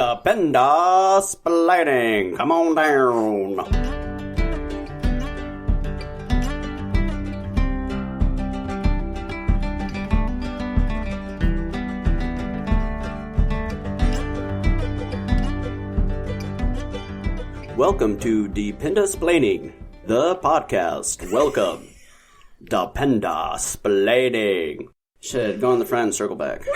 Dependa splitting. Come on down. Welcome to Dependa Splaining, the podcast. Welcome. Dependa Splaining. Should go in the front and circle back.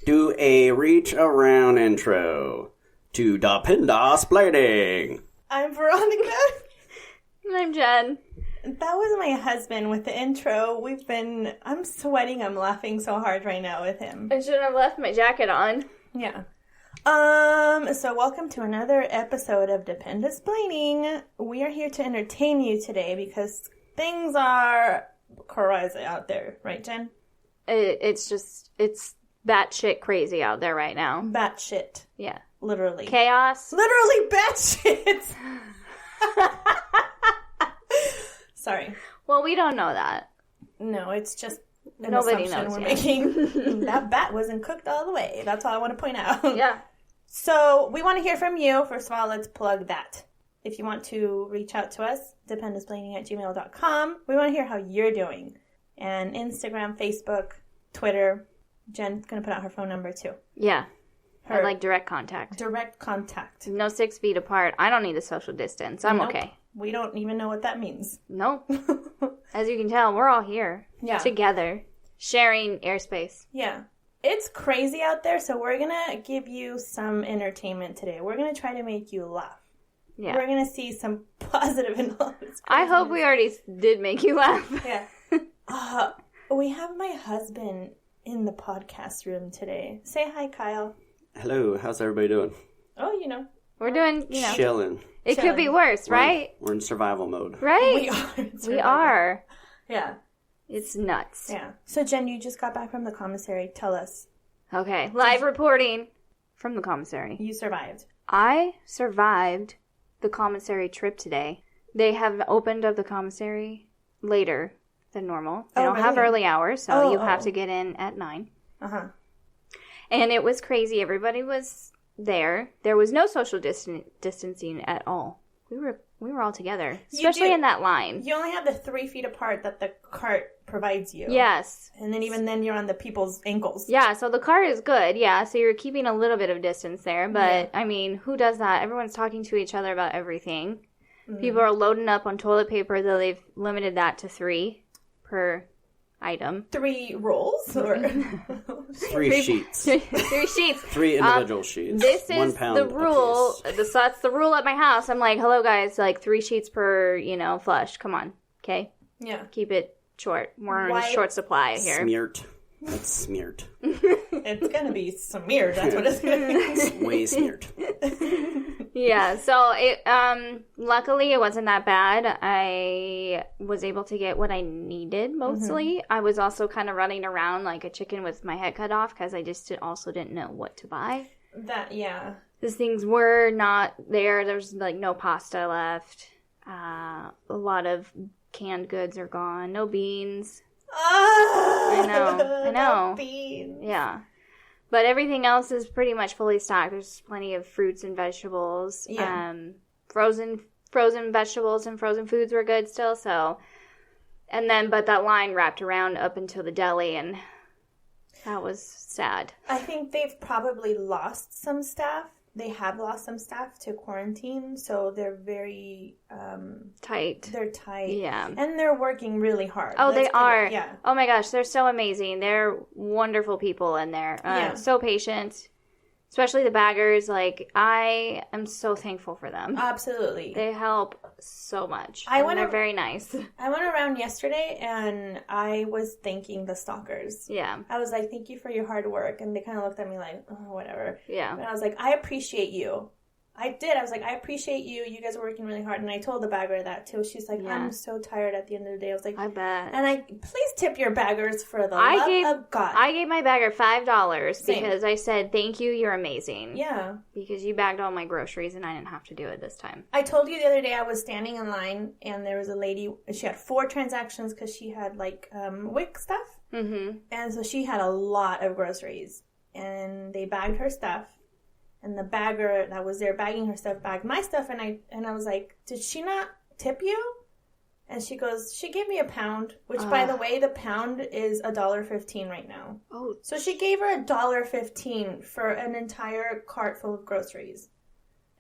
Do a reach around intro to Dependa Splaining. I'm Veronica. And I'm Jen. That was my husband with the intro. I'm sweating. I'm laughing so hard right now with him. I shouldn't have left my jacket on. Yeah. So welcome to another episode of Dependa Splaining. We are here to entertain you today because things are crazy out there. Right, Jen? It's batshit crazy out there right now. Batshit. Yeah. Literally. Chaos. Literally batshit. Sorry. Well, we don't know that. No, it's just an Nobody assumption knows we're yet. making. That bat wasn't cooked all the way. That's all I want to point out. Yeah. So we want to hear from you. First of all, let's plug that. If you want to reach out to us, dependasplaining@gmail.com. We want to hear how you're doing. And Instagram, Facebook, Twitter. Jen's going to put out her phone number too. Yeah. Her I like direct contact. direct contact. No 6 feet apart. I don't need the social distance. I'm Nope. okay. We don't even know what that means. No. As you can tell, we're all here. Yeah. Together. Sharing airspace. Yeah. It's crazy out there, so we're going to give you some entertainment today. We're going to try to make you laugh. Yeah. We're going to see some positive in all this. I hope we already did make you laugh. Yeah. We have my husband in the podcast room today. Say hi, Kyle. Hello, how's everybody doing? Oh, you know. We're doing, Chilling. it could be worse, right? We're in survival mode. Right? We are. We are. Yeah. It's nuts. Yeah. So, Jen, you just got back from the commissary. Tell us. Okay, live reporting from the commissary. You survived. I survived the commissary trip today. They have opened up the commissary later than normal. They don't have really? early hours, so you have to get in at 9. Uh-huh. And it was crazy. Everybody was there. There was no social distancing at all. We were all together, especially in that line. You only have the 3 feet apart that the cart provides you. Yes. And then even then you're on the people's ankles. Yeah, so the cart is good. Yeah, so you're keeping a little bit of distance there. But, I mean, who does that? Everyone's talking to each other about everything. Mm-hmm. People are loading up on toilet paper, though they've limited that to 3 per item. 3 rolls? Or 3 sheets. 3 sheets. 3 individual sheets. This 1 is pound the rule. apiece. That's the rule at my house. I'm like, hello, guys. Like, 3 sheets per, flush. Come on. Okay? Yeah. Keep it short. We're on a short supply here. Smeared. That's smeared. It's going to be smeared. That's what it's going to be. It's way smeared. Yeah, so luckily it wasn't that bad. I was able to get what I needed mostly. Mm-hmm. I was also kind of running around like a chicken with my head cut off because I just also didn't know what to buy. Yeah. These things were not there. There's like no pasta left. A lot of canned goods are gone. No beans. I know. No beans. Yeah. But everything else is pretty much fully stocked. There's plenty of fruits and vegetables. Yeah. Frozen vegetables and frozen foods were good still. So, but that line wrapped around up until the deli, and that was sad. I think they've probably lost some staff. They have lost some staff to quarantine, so they're very tight. They're tight. Yeah. And they're working really hard. Oh, they are. Yeah. Oh my gosh, they're so amazing. They're wonderful people in there. So patient. Especially the baggers. Like, I am so thankful for them. Absolutely. They help so much. They're very nice. I went around yesterday and I was thanking the stalkers. Yeah. I was like, thank you for your hard work. And they kind of looked at me like, oh, whatever. Yeah. And I was like, I appreciate you. I did. I was like, I appreciate you. You guys are working really hard. And I told the bagger that too. She's like, I'm so tired at the end of the day. I was like, I bet. And please tip your baggers for the love of God. I gave my bagger $5 because I said, thank you, you're amazing. Yeah. Because you bagged all my groceries and I didn't have to do it this time. I told you the other day I was standing in line and there was a lady, she had 4 transactions because she had like WIC stuff. Mm-hmm. And so she had a lot of groceries. And they bagged her stuff. And the bagger that was there bagging her stuff bagged my stuff, and I was like, did she not tip you? And she goes, she gave me £1, which, by the way, the pound is $1.15 right now. Oh. So she gave her $1.15 for an entire cart full of groceries.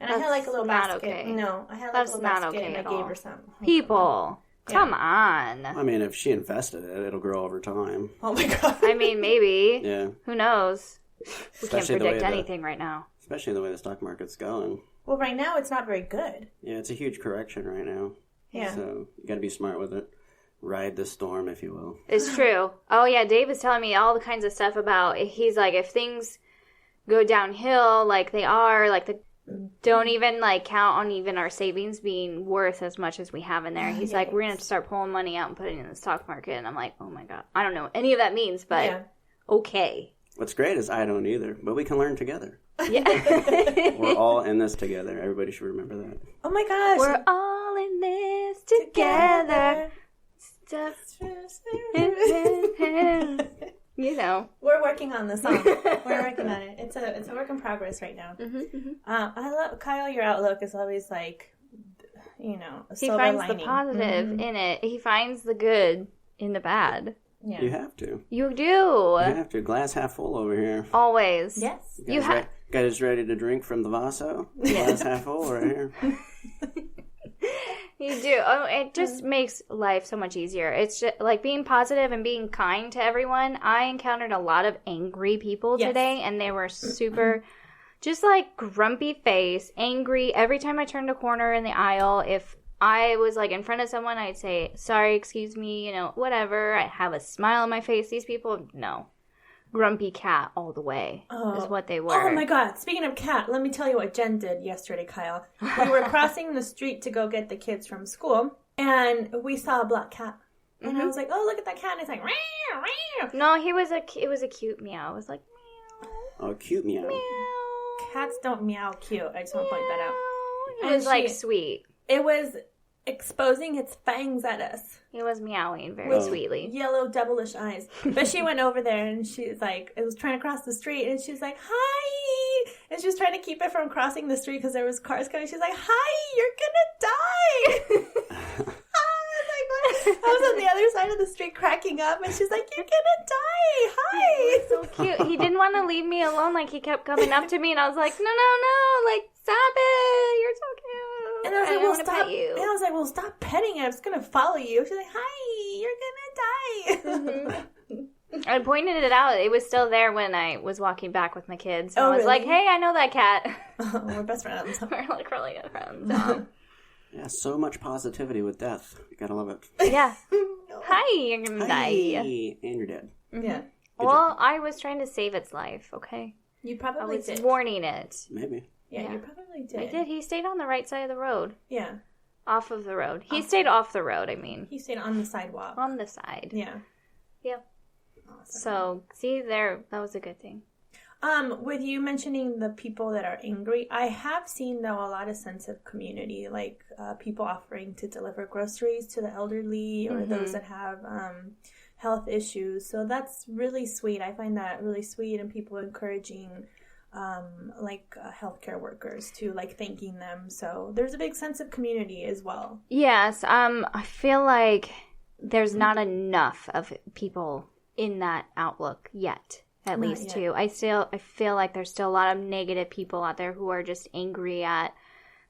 And I had like a little basket. Okay. No, I had like a little basket, and I gave her some. People, come on. I mean, if she invested it, it'll grow over time. Oh my God. I mean, maybe. Yeah. Who knows? We can't Especially predict anything right now. Especially the way the stock market's going. Well, right now it's not very good. Yeah, it's a huge correction right now. Yeah. So you got to be smart with it. Ride the storm, if you will. It's true. Oh, yeah, Dave was telling me all the kinds of stuff about, he's like, if things go downhill like they are, like don't even like count on even our savings being worth as much as we have in there. He's like, we're going to have to start pulling money out and putting it in the stock market. And I'm like, oh my God. I don't know what any of that means, but okay. What's great is I don't either, but we can learn together. Yeah. We're all in this together. Everybody should remember that. Oh my gosh. We're all in this together. You know. We're working on the song. We're working on it. It's a work in progress right now. I love Kyle. Your outlook is always like, you know, a he silver finds lining. the positive in it. He finds the good in the bad. Yeah. You have to. You do. You have to. Glass half full over here. Always. Yes. You have. Guys ready to drink from the vaso? Glass half full right here. You do. Oh, it just makes life so much easier. It's just like being positive and being kind to everyone. I encountered a lot of angry people today, and they were super, just like grumpy face, angry. Every time I turned a corner in the aisle, if I was like in front of someone, I'd say, sorry, excuse me, you know, whatever. I have a smile on my face. These people, no. Grumpy cat all the way is what they were. Oh my God. Speaking of cat, let me tell you what Jen did yesterday, Kyle. We were crossing the street to go get the kids from school, and we saw a black cat. And I was like, oh, look at that cat. And it's like, meow, meow. No, it was a cute meow. It was like, meow. Oh, cute meow. Meow. Cats don't meow cute. I just want to point that out. It was like sweet. It was exposing its fangs at us. It was meowing very sweetly. Yellow, devilish eyes. But she went over there, and she's like, it was trying to cross the street, and she's like, hi! And she was trying to keep it from crossing the street because there was cars coming. She's like, hi, you're gonna die! I was on the other side of the street cracking up, and she's like, you're gonna die! Hi! So cute. He didn't want to leave me alone. Like, he kept coming up to me, and I was like, no, like, stop it! You're so cute! And I was like, well, stop. pet you. And I was like, well, stop petting it. I'm just gonna follow you. She's like, hi, you're gonna die. I pointed it out. It was still there when I was walking back with my kids. So I was really? like, hey, I know that cat. We're best friends. We're like really good friends. Yeah, so much positivity with death. You gotta love it. Yeah. No. Hi, you're gonna die. And you're dead. Yeah. Well, I was trying to save its life, okay? You I probably was did. warning it. Maybe. Yeah, you probably did. I did. He stayed on the right side of the road. Yeah. Off of the road. He stayed off the road, I mean. He stayed on the sidewalk. On the side. Yeah. Yeah. Awesome. So, see, there, that was a good thing. With you mentioning the people that are angry, I have seen, though, a lot of sense of community, like people offering to deliver groceries to the elderly or those that have health issues. So that's really sweet. I find that really sweet, and people encouraging healthcare workers to like thanking them. So there's a big sense of community as well. Yes, I feel like there's not enough of people in that outlook yet. At Not least yet. two. I feel like there's still a lot of negative people out there who are just angry at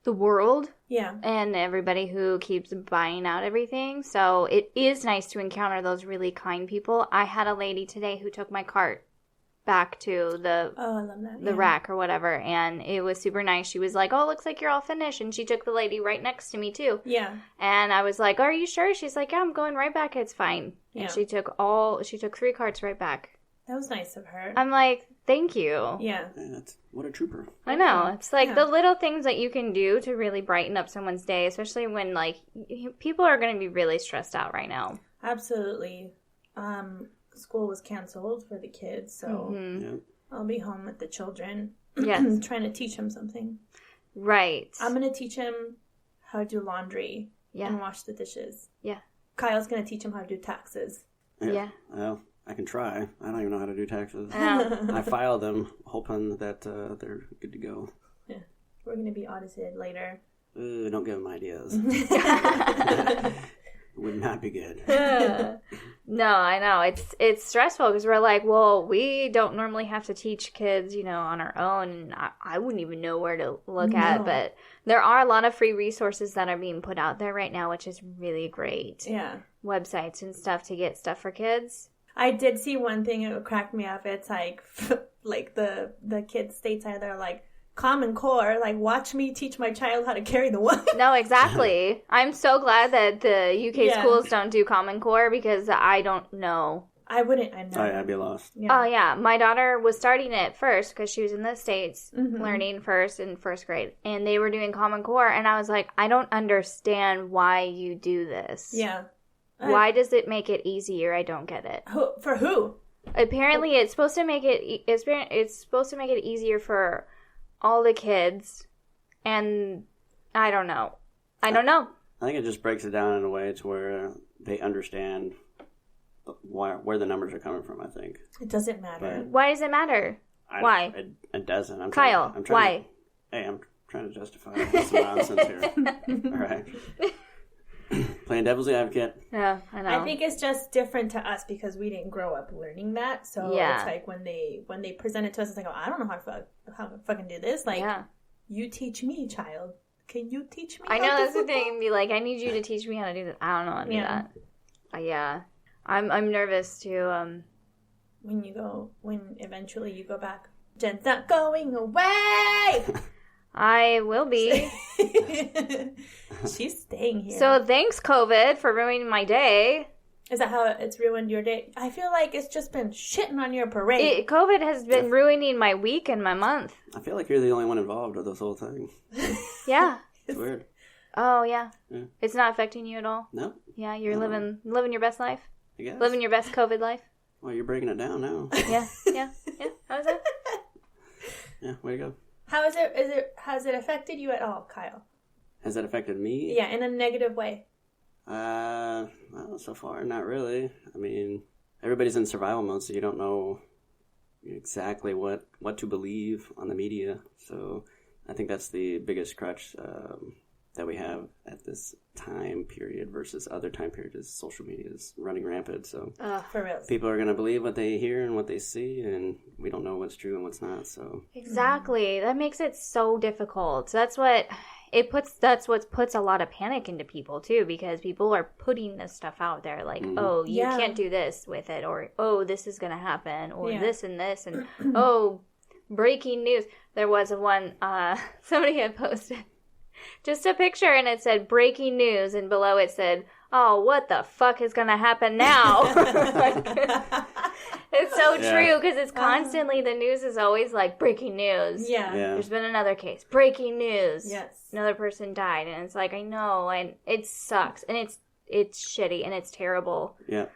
the world. Yeah. And everybody who keeps buying out everything. So it is nice to encounter those really kind people. I had a lady today who took my cart back to the I love that. the rack or whatever, and it was super nice. She was like, oh, looks like you're all finished, and she took the lady right next to me too. Yeah. And I was like, are you sure? She's like, yeah, I'm going right back, it's fine. Yeah. And she took 3 carts right back. That was nice of her. I'm like, thank you. Yeah. What a trooper. I know. It's like the little things that you can do to really brighten up someone's day, especially when like people are going to be really stressed out right now. Absolutely. School was canceled for the kids, so I'll be home with the children. Yes. Trying to teach them something. Right. I'm going to teach him how to do laundry Yeah. and wash the dishes. Yeah. Kyle's going to teach him how to do taxes. Yeah. Well, I can try. I don't even know how to do taxes. Yeah. I file them, hoping that they're good to go. Yeah. We're going to be audited later. Don't give them ideas. Would not be good. No, I know. It's stressful because we're like, well, we don't normally have to teach kids, on our own. And I wouldn't even know where to look at. But there are a lot of free resources that are being put out there right now, which is really great. Yeah. Websites and stuff to get stuff for kids. I did see one thing. It cracked me up. It's like the kids stateside, they're like, Common Core, like, watch me teach my child how to carry the one. No, exactly. I'm so glad that the UK schools don't do Common Core because I don't know. I wouldn't. I know. I'd be lost. Yeah. Oh, yeah. My daughter was starting it first because she was in the States learning first in first grade. And they were doing Common Core. And I was like, I don't understand why you do this. Yeah. Why does it make it easier? I don't get it. For who? Apparently, it's supposed to make it easier for all the kids, and I don't know. I think it just breaks it down in a way to where they understand where the numbers are coming from, I think. It doesn't matter. But why does it matter? Why? It doesn't. Kyle, why? I'm trying to justify some nonsense here. All right. Playing devil's advocate. Yeah, I know. I think it's just different to us because we didn't grow up learning that. So it's like when they present it to us, it's like, oh, I don't know how to fucking do this. Like, you teach me, child. Can you teach me? I know that's the thing. Be like, I need you to teach me how to do that. I don't know how to do that. Yeah, I'm nervous too. When eventually you go back, Jen's not going away. I will be. She's staying here. So thanks, COVID, for ruining my day. Is that how it's ruined your day? I feel like it's just been shitting on your parade. COVID has been ruining my week and my month. I feel like you're the only one involved with this whole thing. Yeah. It's weird. Oh, yeah. It's not affecting you at all? No. Yeah, you're living your best life? I guess. Living your best COVID life? Well, you're breaking it down now. Yeah. How's that? Yeah, way to go. Has it affected you at all, Kyle? Has it affected me? Yeah, in a negative way. Well, so far, not really. I mean, everybody's in survival mode, so you don't know exactly what to believe on the media. So I think that's the biggest crutch that we have at this time period versus other time periods. Is social media is running rampant. So for real, people are going to believe what they hear and what they see, and we don't know what's true and what's not. So exactly, that makes it so difficult. That's what puts a lot of panic into people too, because people are putting this stuff out there like, oh, you can't do this with it, or oh, this is going to happen, or this and this, and oh, breaking news. There was one somebody had posted just a picture, and it said breaking news, and below it said, oh, what the fuck is going to happen now? It's so true, because it's constantly, the news is always like, breaking news. Yeah. There's been another case. Breaking news. Yes. Another person died, and it's like, I know, and it sucks, and it's shitty, and it's terrible. Yeah.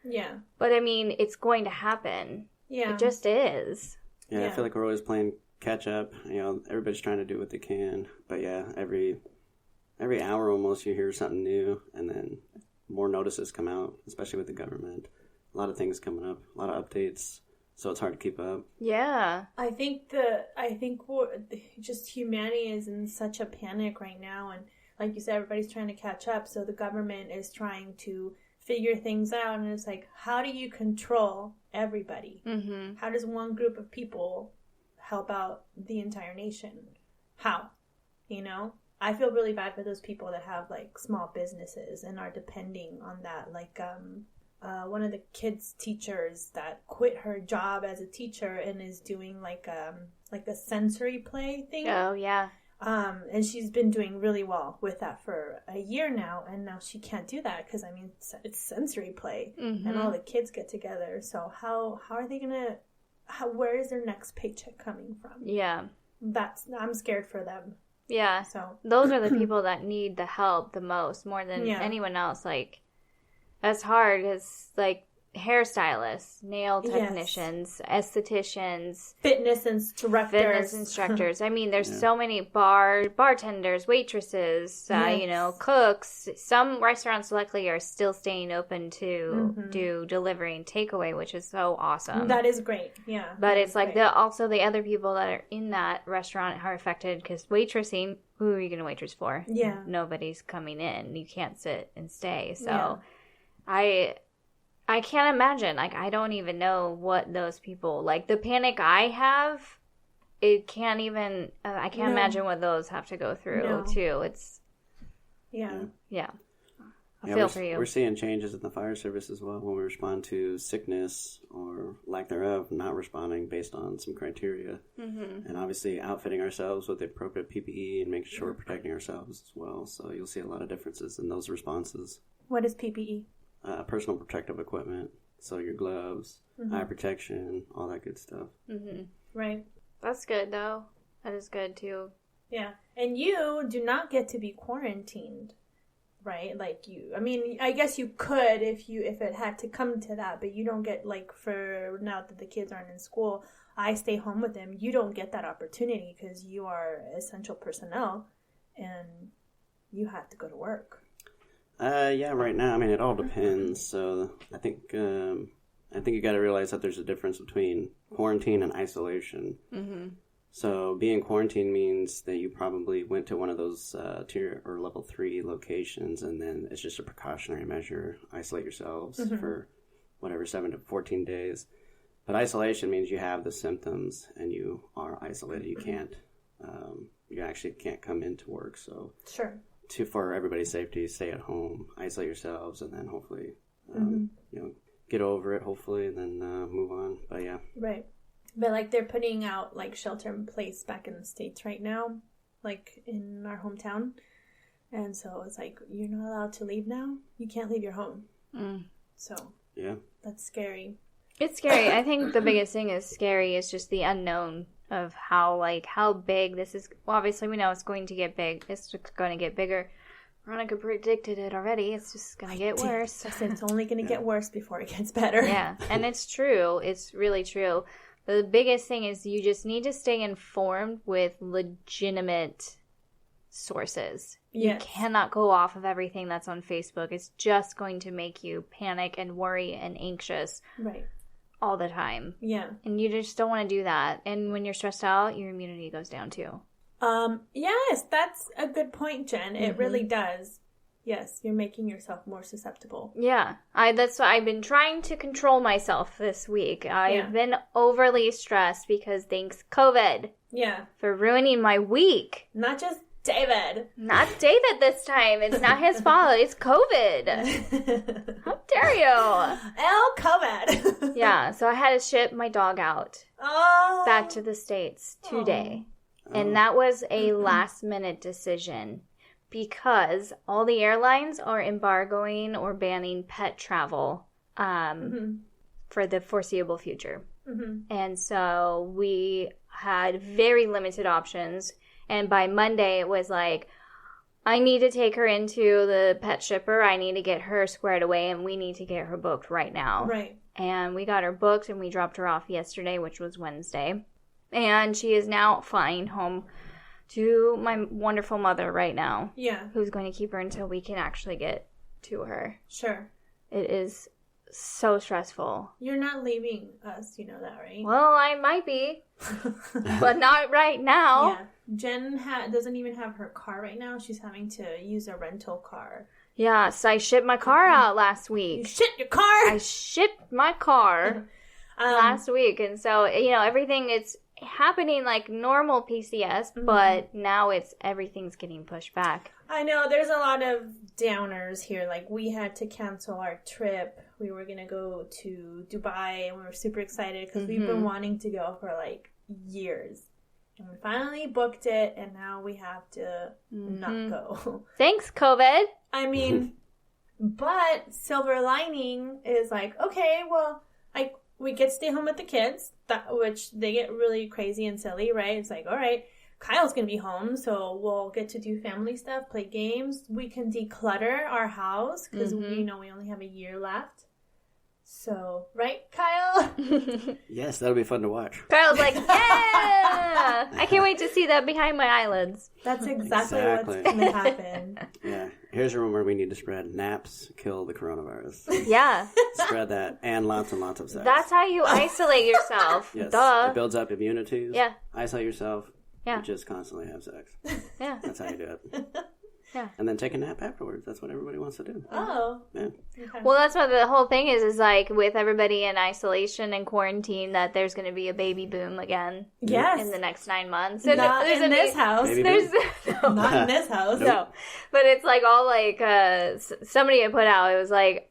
Yeah. But, I mean, it's going to happen. Yeah. It just is. Yeah, I feel like we're always playing catch up. Everybody's trying to do what they can. But yeah, every hour almost you hear something new, and then more notices come out, especially with the government. A lot of things coming up, a lot of updates, so it's hard to keep up. Yeah. I think just humanity is in such a panic right now, and like you said, everybody's trying to catch up, so the government is trying to figure things out, and it's like, how do you control everybody? Mm-hmm. How does one group of people help out the entire nation? How? I feel really bad for those people that have like small businesses and are depending on that. Like one of the kids' teachers that quit her job as a teacher and is doing like a sensory play thing. Oh yeah. And she's been doing really well with that for a year now, and now she can't do that because it's sensory play, and all the kids get together. So how are they gonna? Where is their next paycheck coming from? Yeah, I'm scared for them. Yeah, so those are the people that need the help the most, more than anyone else. Like, that's hard because like hairstylists, nail technicians, estheticians, fitness instructors. I mean, there's so many bartenders, waitresses, cooks. Some restaurants luckily are still staying open to do delivery and takeaway, which is so awesome. That is great. Yeah. But it's like the other people that are in that restaurant are affected because waitressing, who are you going to waitress for? Yeah. Nobody's coming in. You can't sit and stay. So I can't imagine. Like, I don't even know what those people, like, the panic I have, I can't imagine what those have to go through, too. It's, yeah. I feel for you. We're seeing changes in the fire service as well when we respond to sickness or lack thereof, not responding based on some criteria. And obviously outfitting ourselves with the appropriate PPE and making sure we're protecting ourselves as well. So you'll see a lot of differences in those responses. What is PPE? Personal protective equipment, so your gloves, eye protection, all that good stuff. Right. That's good, though. That is good, too. Yeah. And you do not get to be quarantined, right? Like I mean, I guess you could if it had to come to that, but you don't get, like, for now that the kids aren't in school, I stay home with them. You don't get that opportunity because you are essential personnel and you have to go to work. Right now, I mean, it all depends. So I think you got to realize that there's a difference between quarantine and isolation. So being quarantined means that you probably went to one of those tier or level 3 locations, and then it's just a precautionary measure. Isolate yourselves for whatever 7 to 14 days. But isolation means you have the symptoms and you are isolated. You actually can't come into work. So for everybody's safety, stay at home, isolate yourselves, and then hopefully, get over it, hopefully, and then move on. But yeah. Right. But, like, they're putting out, like, shelter in place back in the States right now, like, in our hometown. And so it's like, you're not allowed to leave now. You can't leave your home. So. Yeah. That's scary. It's scary. I think the biggest thing is scary is just the unknown of how big this is. Well, obviously we know it's going to get big. It's just going to get bigger. Veronica predicted it already. It's just going to get worse. I said it's only going to get worse before it gets better. Yeah, and it's true. It's really true. The biggest thing is you just need to stay informed with legitimate sources. Yes. You cannot go off of everything that's on Facebook. It's just going to make you panic and worry and anxious. Right. All the time. Yeah. And you just don't want to do that. And when you're stressed out, your immunity goes down too. Yes, that's a good point, Jen. It really does. Yes, you're making yourself more susceptible. Yeah. That's why I've been trying to control myself this week. I've been overly stressed because thanks COVID. Yeah. For ruining my week. Not just David. Not David this time. It's not his fault. It's COVID. How dare you? COVID. Yeah, so I had to ship my dog out back to the States today. And that was a last-minute decision because all the airlines are embargoing or banning pet travel for the foreseeable future. And so we had very limited options. And by Monday, it was like, I need to take her into the pet shipper. I need to get her squared away, and we need to get her booked right now. Right. And we got her booked, and we dropped her off yesterday, which was Wednesday. And she is now flying home to my wonderful mother right now. Yeah. Who's going to keep her until we can actually get to her. Sure. It is so stressful. You're not leaving us, you know that, right? Well, I might be. But not right now. Yeah. Jen doesn't even have her car right now. She's having to use a rental car. Yeah, so I shipped my car out last week. You shipped your car? I shipped my car last week. And so, everything it's happening like normal PCS, but now everything's getting pushed back. I know, there's a lot of downers here. Like, we had to cancel our trip. We were going to go to Dubai, and we were super excited because we've been wanting to go for, like, years. And we finally booked it, and now we have to not go. Thanks, COVID. I mean, but silver lining is like, okay, well, we get to stay home with the kids, which they get really crazy and silly, right? It's like, all right, Kyle's going to be home, so we'll get to do family stuff, play games. We can declutter our house because, we only have a year left. So, right, Kyle? Yes, that'll be fun to watch. Kyle's like, yeah! I can't wait to see that behind my eyelids. That's exactly what's going to happen. Yeah. Here's a rumor we need to spread. Naps kill the coronavirus. Yeah. Spread that. And lots of sex. That's how you isolate yourself. Yes. Duh. It builds up immunity. Yeah. Isolate yourself. Yeah. You just constantly have sex. Yeah. That's how you do it. Yeah. And then take a nap afterwards. That's what everybody wants to do. Oh. Yeah. Okay. Well, that's what the whole thing is like with everybody in isolation and quarantine that there's going to be a baby boom again. Yes. In the next 9 months. Not in this house. Baby There's no, Not in this house. no. But it's like all like, somebody had put out, it was like,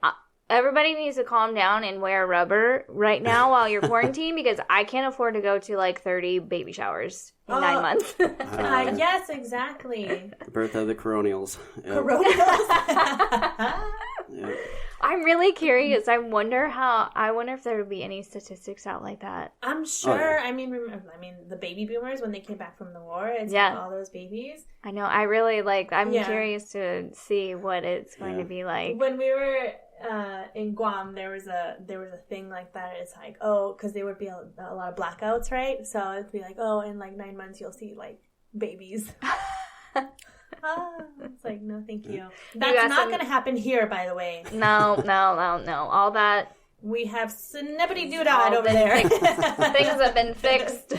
everybody needs to calm down and wear rubber right now while you're quarantined because I can't afford to go to like 30 baby showers in 9 months. Yes, exactly. Birth of the coronials. Yep. Yep. I'm really curious. I wonder if there would be any statistics out like that. I'm sure. Oh, yeah. I mean, the baby boomers, when they came back from the war, it's Yeah. like all those babies. I know. I really I'm Yeah. curious to see what it's going to be like. When we were in Guam, there was a thing like that. It's like, oh, because there would be a lot of blackouts, right? So it'd be like, oh, in like 9 months you'll see like babies. It's like, no, thank you. That's not going to happen here, by the way. No. All that. We have snippety doodad over there. Things have been fixed.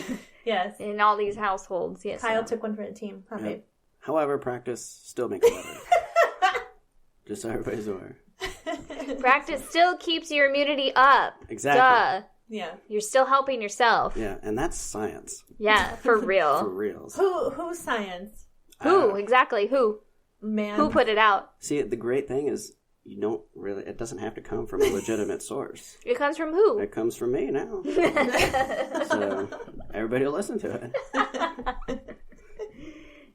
Yes. In all these households. Yes. Kyle took one for the team. Huh, babe? However, practice still makes it better. Just so everybody's aware. Practice still keeps your immunity up. Exactly. Duh. Yeah. You're still helping yourself. Yeah, and that's science. Yeah, for real. For reals. Who's science? Who? Exactly. Who? Man. Who put it out? See, the great thing is you don't really, it doesn't have to come from a legitimate source. It comes from who? It comes from me now. So everybody will listen to it.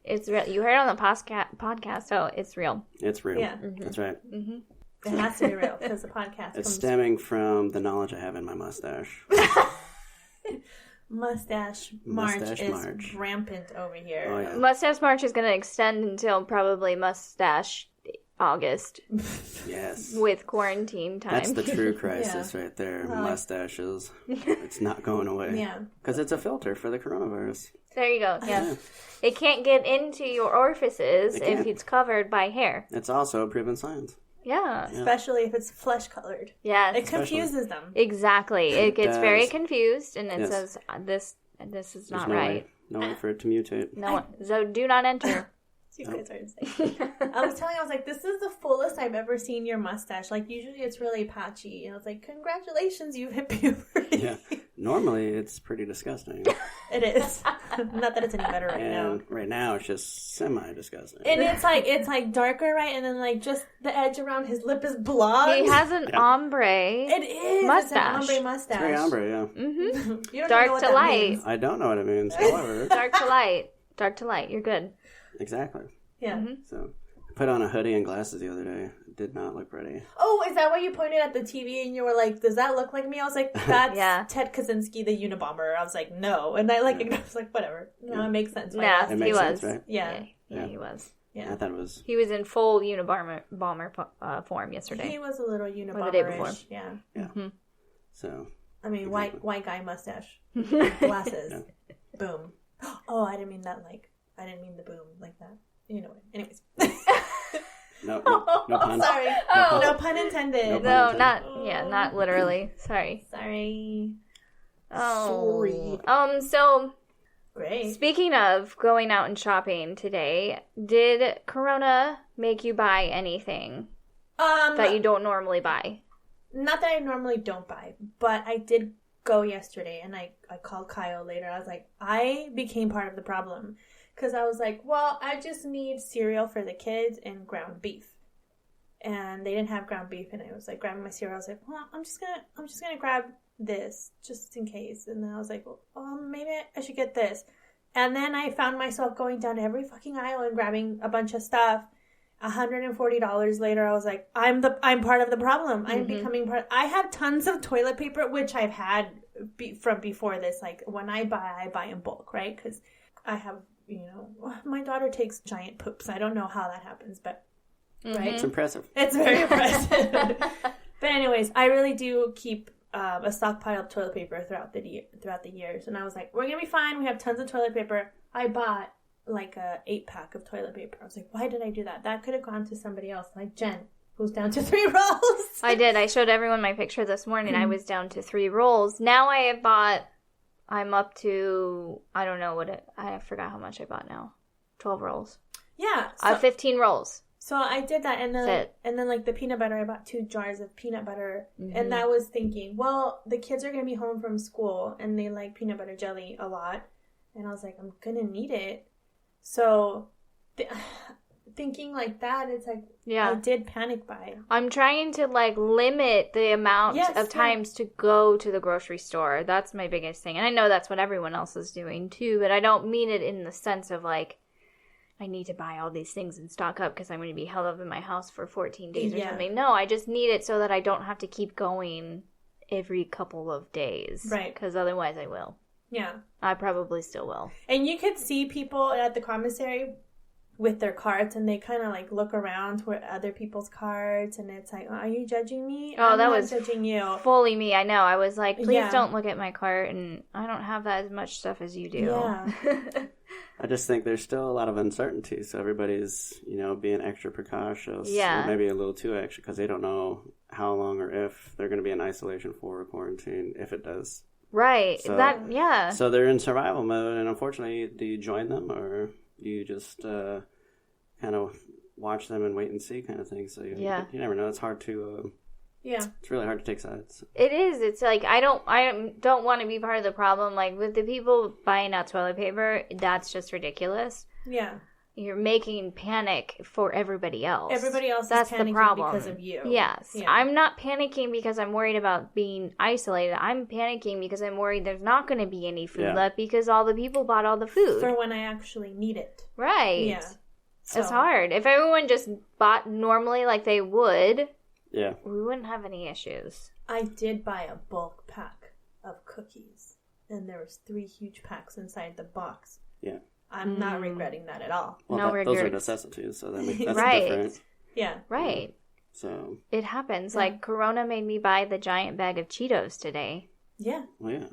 It's real. You heard it on the podcast, so it's real. It's real. Yeah. That's right. Mm-hmm. It has to be real because the podcast It's comes stemming from the knowledge I have in my mustache. Mustache March is rampant over here. Oh, yeah. Mustache March is going to extend until probably Mustache August Yes. with quarantine time. That's the true crisis Yeah. right there. Well, Mustaches. It's not going away. Yeah. Because it's a filter for the coronavirus. There you go. Yeah. It can't get into your orifices It if can't. it's covered by hair. It's also proven science. Yeah. Especially if it's flesh colored. Yes. It confuses them. Exactly. It gets does. very confused and it Yes. says this is not There's no right. way. No way for it to mutate. No one, so do not enter. You guys are insane. I was like, this is the fullest I've ever seen your mustache. Like, usually it's really patchy. And I was like, congratulations, you've hit puberty. Yeah. Normally, it's pretty disgusting. It is. Not that it's any better right now. And right now, it's just semi-disgusting. And it's like darker, right? And then like just the edge around his lip is blonde. He has an ombre. It is. mustache. It's an ombre mustache. It's very ombre, yeah. Mm-hmm. You don't Dark know what to that light. means. I don't know what it means, however. Dark to light. Dark to light. You're good. Exactly. Yeah. Mm-hmm. So, I put on a hoodie and glasses the other day. It did not look pretty. Oh, is that why you pointed at the TV and you were like, does that look like me? I was like, that's Yeah. Ted Kaczynski, the Unabomber. I was like, no. And I was like, whatever. No, it makes sense. Why Yeah, not? It he makes was. sense, right? Yeah. Yeah, he was. Yeah. I thought it was... He was in full Unabomber form yesterday. He was a little Or the day before. Unabomber-ish. Yeah. Yeah. Mm-hmm. So... I mean, Exactly. white guy mustache. Glasses. Yeah. Boom. Oh, I didn't mean that I didn't mean the boom like that. You know what? Anyways. No pun. Sorry. Oh. No pun intended. No pun. No, not literally. Sorry. Sorry. Oh. Sorry. So Great. speaking of going out and shopping today, did Corona make you buy anything that you don't normally buy? Not that I normally don't buy, but I did go yesterday and I called Kyle later. I was like, I became part of the problem. Because I was like, well, I just need cereal for the kids and ground beef. And they didn't have ground beef, and I was like grabbing my cereal. I was like, well, I'm just gonna grab this just in case. And then I was like, well, maybe I should get this. And then I found myself going down every fucking aisle and grabbing a bunch of stuff. $140 later, I was like, I'm part of the problem. I'm becoming part. I have tons of toilet paper, which I've had from before this. Like when I buy in bulk, right? Because I have, my daughter takes giant poops. I don't know how that happens, but right, It's impressive. it's very impressive. But anyways, I really do keep a stockpile of toilet paper throughout the years. And I was like, we're going to be fine. We have tons of toilet paper. I bought like a 8-pack of toilet paper. I was like, why did I do that? That could have gone to somebody else, like Jen, who's down to 3 rolls. I did. I showed everyone my picture this morning. I was down to 3 rolls. Now I'm up to, I don't know I forgot how much I bought now. 12 rolls. Yeah. I have 15 rolls. So I did that, and then like the peanut butter, I bought 2 jars of peanut butter, and I was thinking, well, the kids are going to be home from school, and they like peanut butter jelly a lot, and I was like, I'm going to need it. So thinking like that, it's like, I did panic buy. I'm trying to like limit the amount of times to go to the grocery store. That's my biggest thing. And I know that's what everyone else is doing too, but I don't mean it in the sense of like, I need to buy all these things and stock up because I'm going to be held up in my house for 14 days or something. No, I just need it so that I don't have to keep going every couple of days. Right. Because otherwise I will. Yeah. I probably still will. And you could see people at the commissary with their carts, and they kind of like look around to other people's carts, and it's like, are you judging me? Oh, that was judging you. Fully me. I know. I was like, please don't look at my cart, and I don't have that as much stuff as you do. Yeah. I just think there's still a lot of uncertainty, so everybody's, being extra precautious. Yeah. Or maybe a little too extra because they don't know how long or if they're going to be in isolation for a quarantine, if it does. Right. So, So they're in survival mode, and unfortunately, do you join them or do you just kind of watch them and wait and see kind of thing? So you never know. It's hard to... it's really hard to take sides. It is. It's like I don't want to be part of the problem. Like with the people buying out toilet paper, that's just ridiculous. Yeah. You're making panic for everybody else. Everybody else that's is panicking the problem. because of you. Yes. Yeah. I'm not panicking because I'm worried about being isolated. I'm panicking because I'm worried there's not going to be any food left because all the people bought all the food. For when I actually need it. Right. Yeah. So. It's hard. If everyone just bought normally like they would... Yeah. We wouldn't have any issues. I did buy a bulk pack of cookies, and there was 3 huge packs inside the box. Yeah. I'm not regretting that at all. Well, those are necessities, so that's different. Yeah. Right. So. It happens. Like, Corona made me buy the giant bag of Cheetos today. Yeah. Well, yeah.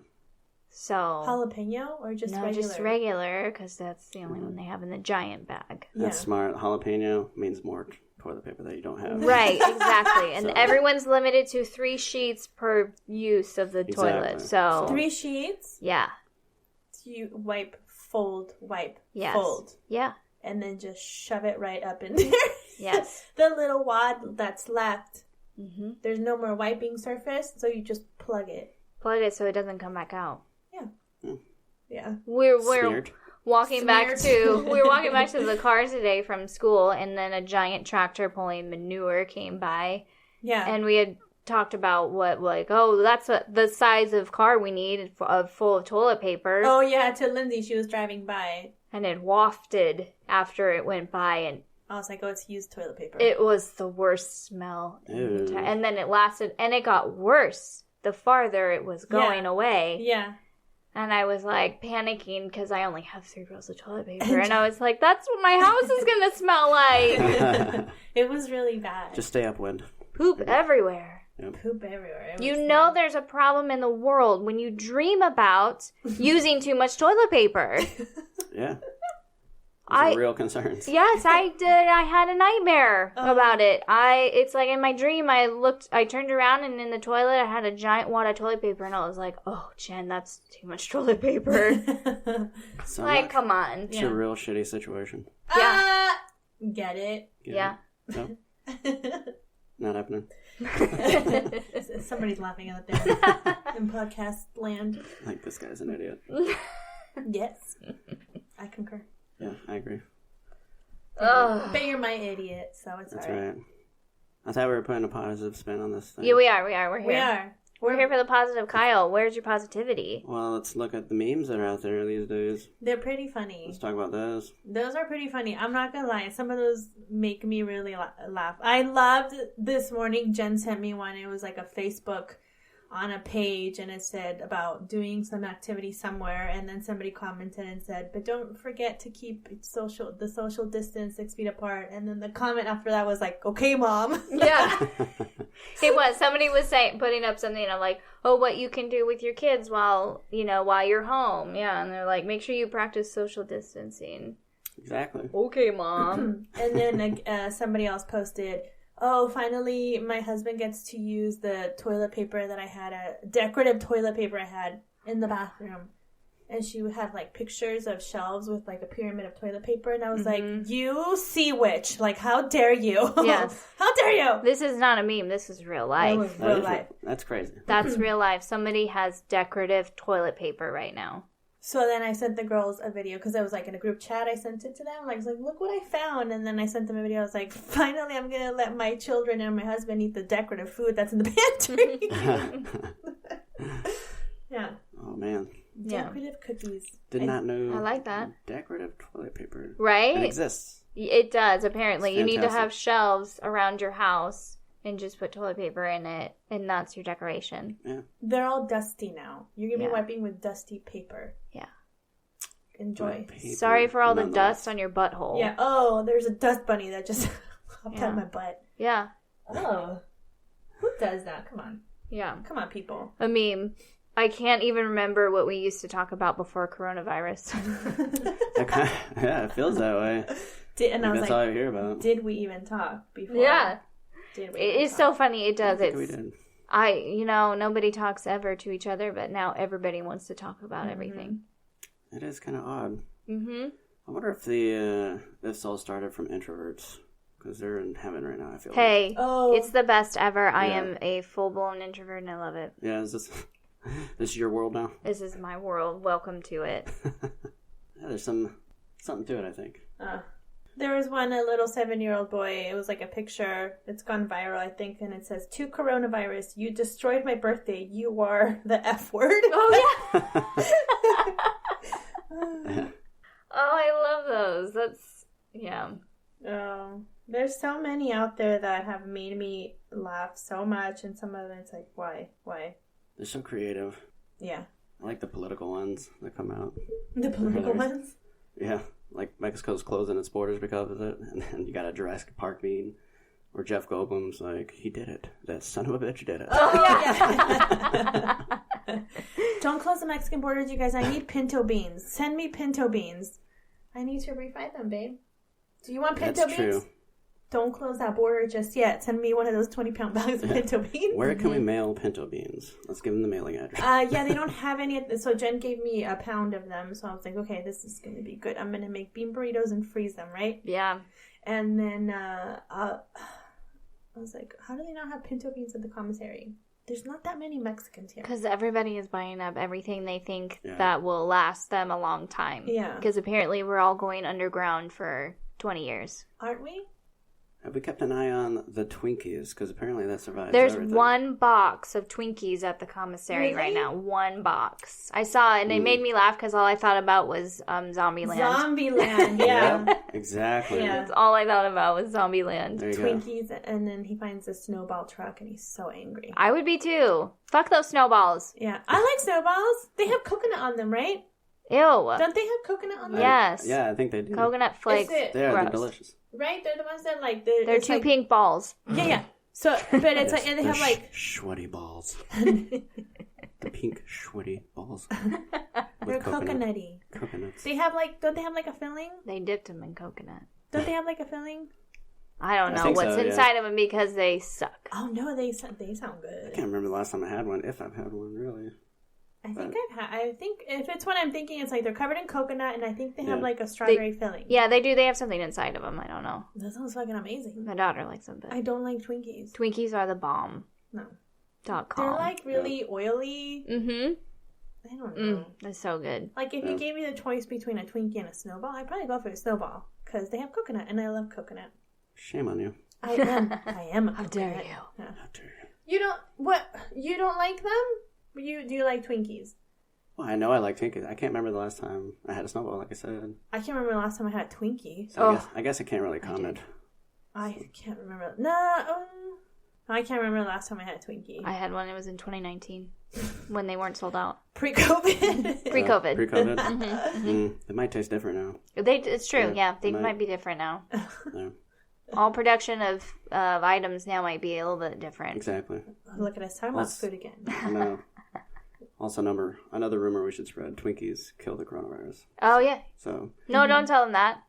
So. Jalapeno or just regular? No, just regular, because that's the only one they have in the giant bag. That's smart. Jalapeno means more toilet paper that you don't have. Right, exactly. And everyone's limited to 3 sheets per use of the toilet. So 3 sheets? Yeah. You wipe, fold, yes. fold. Yeah. And then just shove it right up in there. Yes. The little wad that's left. Mm-hmm. There's no more wiping surface, so you just plug it. Plug it so it doesn't come back out. Yeah. Yeah. We're walking back to the car today from school, and then a giant tractor pulling manure came by. Yeah. And we had talked about that's what the size of car we need full of toilet paper. Oh yeah, to Lindsay, she was driving by. And it wafted after it went by, and I was like, oh, it's used toilet paper. It was the worst smell. And then it lasted, and it got worse the farther it was going away. Yeah. And I was, like, panicking because I only have 3 rolls of toilet paper. And I was like, that's what my house is going to smell like. It was really bad. Just stay upwind. Poop everywhere. Yep. Poop everywhere. You know there's a problem in the world when you dream about using too much toilet paper. Yeah. Those are real concerns. Yes, I did. I had a nightmare about it. It's like in my dream, I turned around, and in the toilet, I had a giant wad of toilet paper, and I was like, oh, Jen, that's too much toilet paper. Come on. It's a real shitty situation. Yeah. Get it? Yeah. No? Not happening. Somebody's laughing out there in podcast land. Like, this guy's an idiot. Yes. I concur. Yeah, I agree. But you're my idiot, so it's That's all right. I thought we were putting a positive spin on this thing. Yeah, we are. We're here. We're here for the positive. Kyle, where's your positivity? Well, let's look at the memes that are out there these days. They're pretty funny. Let's talk about those. Those are pretty funny. I'm not going to lie. Some of those make me really laugh. I loved this morning. Jen sent me one. It was like a Facebook on a page, and it said about doing some activity somewhere, and then somebody commented and said, but don't forget to keep the social distance 6 feet apart. And then the comment after that was like, okay, Mom. Yeah. It was. Somebody was putting up something, and I'm like, oh, what you can do with your kids while you're home. Yeah, and they're like, make sure you practice social distancing. Exactly. Okay, Mom. And then somebody else posted, oh, finally my husband gets to use the toilet paper that I had, decorative toilet paper I had in the bathroom. And she had, like, pictures of shelves with, like, a pyramid of toilet paper. And I was like, you sea witch. Like, how dare you? Yes. How dare you? This is not a meme. This is real life. Real life. That's crazy. That's real life. Somebody has decorative toilet paper right now. So then I sent the girls a video because I was, like, in a group chat. I sent it to them. I was like, look what I found. And then I sent them a video. I was like, finally, I'm going to let my children and my husband eat the decorative food that's in the pantry. Yeah. Oh, man. Decorative cookies. Did not know. I like that. Decorative toilet paper. Right? It exists. It does, apparently. You need to fantastic. have shelves around your house and just put toilet paper in it, and that's your decoration. Yeah. They're all dusty now. You're going to be wiping with dusty paper. Yeah. Enjoy. Sorry for all the dust on your butthole. Yeah. Oh, there's a dust bunny that just hopped out my butt. Yeah. Oh. Who does that? Come on. Yeah. Come on, people. A meme. I can't even remember what we used to talk about before coronavirus. Yeah, it feels that way. And I was that's like, all I hear about. did we even talk before? Yeah. Did we It's so funny. It does. We did. Nobody talks ever to each other, but now everybody wants to talk about everything. It is kind of odd. Mm-hmm. I wonder if this all started from introverts, because they're in heaven right now, I feel like. Hey, Oh. it's the best ever. I am a full-blown introvert, and I love it. Yeah, is this your world now? This is my world. Welcome to it. Yeah, there's something to it, I think. There was a little 7-year-old boy. It was like a picture. It's gone viral, I think, and it says, "To coronavirus, you destroyed my birthday. You are the F word." Oh, yeah. Oh, I love those. That's, yeah. Oh, there's so many out there that have made me laugh so much, and some of them it's like, why? They're so creative. Yeah. I like the political ones that come out. The political ones? Yeah, like Mexico's closing its borders because of it, and then you got a Jurassic Park meme where Jeff Goldblum's like, he did it. That son of a bitch did it. Oh, yeah. Don't close the Mexican borders, you guys. I need pinto beans. Send me pinto beans. I need to refry them, babe. Do you want pinto That's beans? true. Don't close that border just yet. Send me one of those 20-pound bags of pinto beans. Where can we mail pinto beans? Let's give them the mailing address. Yeah, they don't have any. So Jen gave me a pound of them. So I was like, okay, this is going to be good. I'm going to make bean burritos and freeze them, right? Yeah. And then I was like, how do they not have pinto beans at the commissary? There's not that many Mexicans here. Because everybody is buying up everything they think Yeah. that will last them a long time. Yeah. Because apparently we're all going underground for 20 years. Aren't we? Have we kept an eye on the Twinkies? Because apparently that survives There's everything. one box of Twinkies at the commissary right now. One box. I saw it, and it made me laugh because all I thought about was Zombieland. Zombieland, yeah. Yep, exactly. Yeah. That's all I thought about was Zombieland. There you go. Twinkies, and then he finds a snowball truck, and he's so angry. I would be too. Fuck those snowballs. Yeah, I like snowballs. They have coconut on them, right? Ew. Don't they have coconut on them? Yes. Yeah, I think they do. Coconut flakes. Is it- They are. Gross. They're delicious. Right? They're the ones that like They're it's two like, pink balls. Yeah. So, but it's like, and they The have like sweaty balls. The pink sweaty balls. they're coconutty. Coconuts. They have like, don't they have like a filling? They dipped them in coconut. Don't they have like a filling? I don't I know think what's so, yeah. inside of them because they suck. Oh no, they sound I good. can't remember the last time I had one, if I've had one, really. I think if it's what I'm thinking, it's like they're covered in coconut, and I think they have Yeah. like a strawberry filling. Yeah, they do. They have something inside of them. I don't know. That sounds fucking amazing. My daughter likes them, but I don't like Twinkies. Twinkies are the bomb. No. .com. They're like really oily. Mm-hmm. I don't know. They're so good. Like if you gave me the choice between a Twinkie and a Snowball, I'd probably go for a Snowball because they have coconut, and I love coconut. Shame on you. I am. How dare you? Yeah. How dare you. You don't like them? Do you like Twinkies? Well, I know I like Twinkies. I can't remember the last time I had a snowball, like I said. I can't remember the last time I had a Twinkie. So I guess I can't really comment. I can't remember. No, I can't remember the last time I had a Twinkie. I had one. It was in 2019 when they weren't sold out. Pre-COVID. Pre-COVID. Pre-COVID? Mm-hmm. It might taste different now. It's true. Yeah, they might be different now. Yeah. All production of items now might be a little bit different. Exactly. Look at us talking about food again. No. Also, another rumor we should spread: Twinkies kill the coronavirus. Oh yeah. So. No, don't tell them that.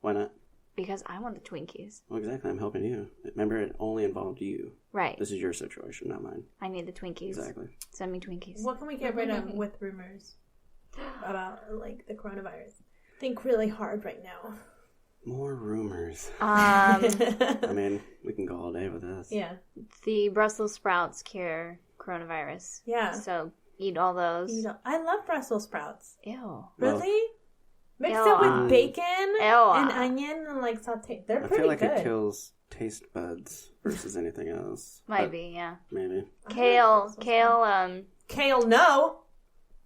Why not? Because I want the Twinkies. Well, exactly. I'm helping you. Remember, it only involved you. Right. This is your situation, not mine. I need the Twinkies. Exactly. Send me Twinkies. What can we get rid of with rumors about like the coronavirus? Think really hard right now. More rumors. I mean, we can go all day with this. Yeah. The Brussels sprouts cure coronavirus. Yeah. So eat all those. I love Brussels sprouts. Ew. Really? Mixed up with bacon and onion and like sauté. They're pretty good. I feel like it kills taste buds versus anything else. Might be, yeah. Maybe. Kale, no.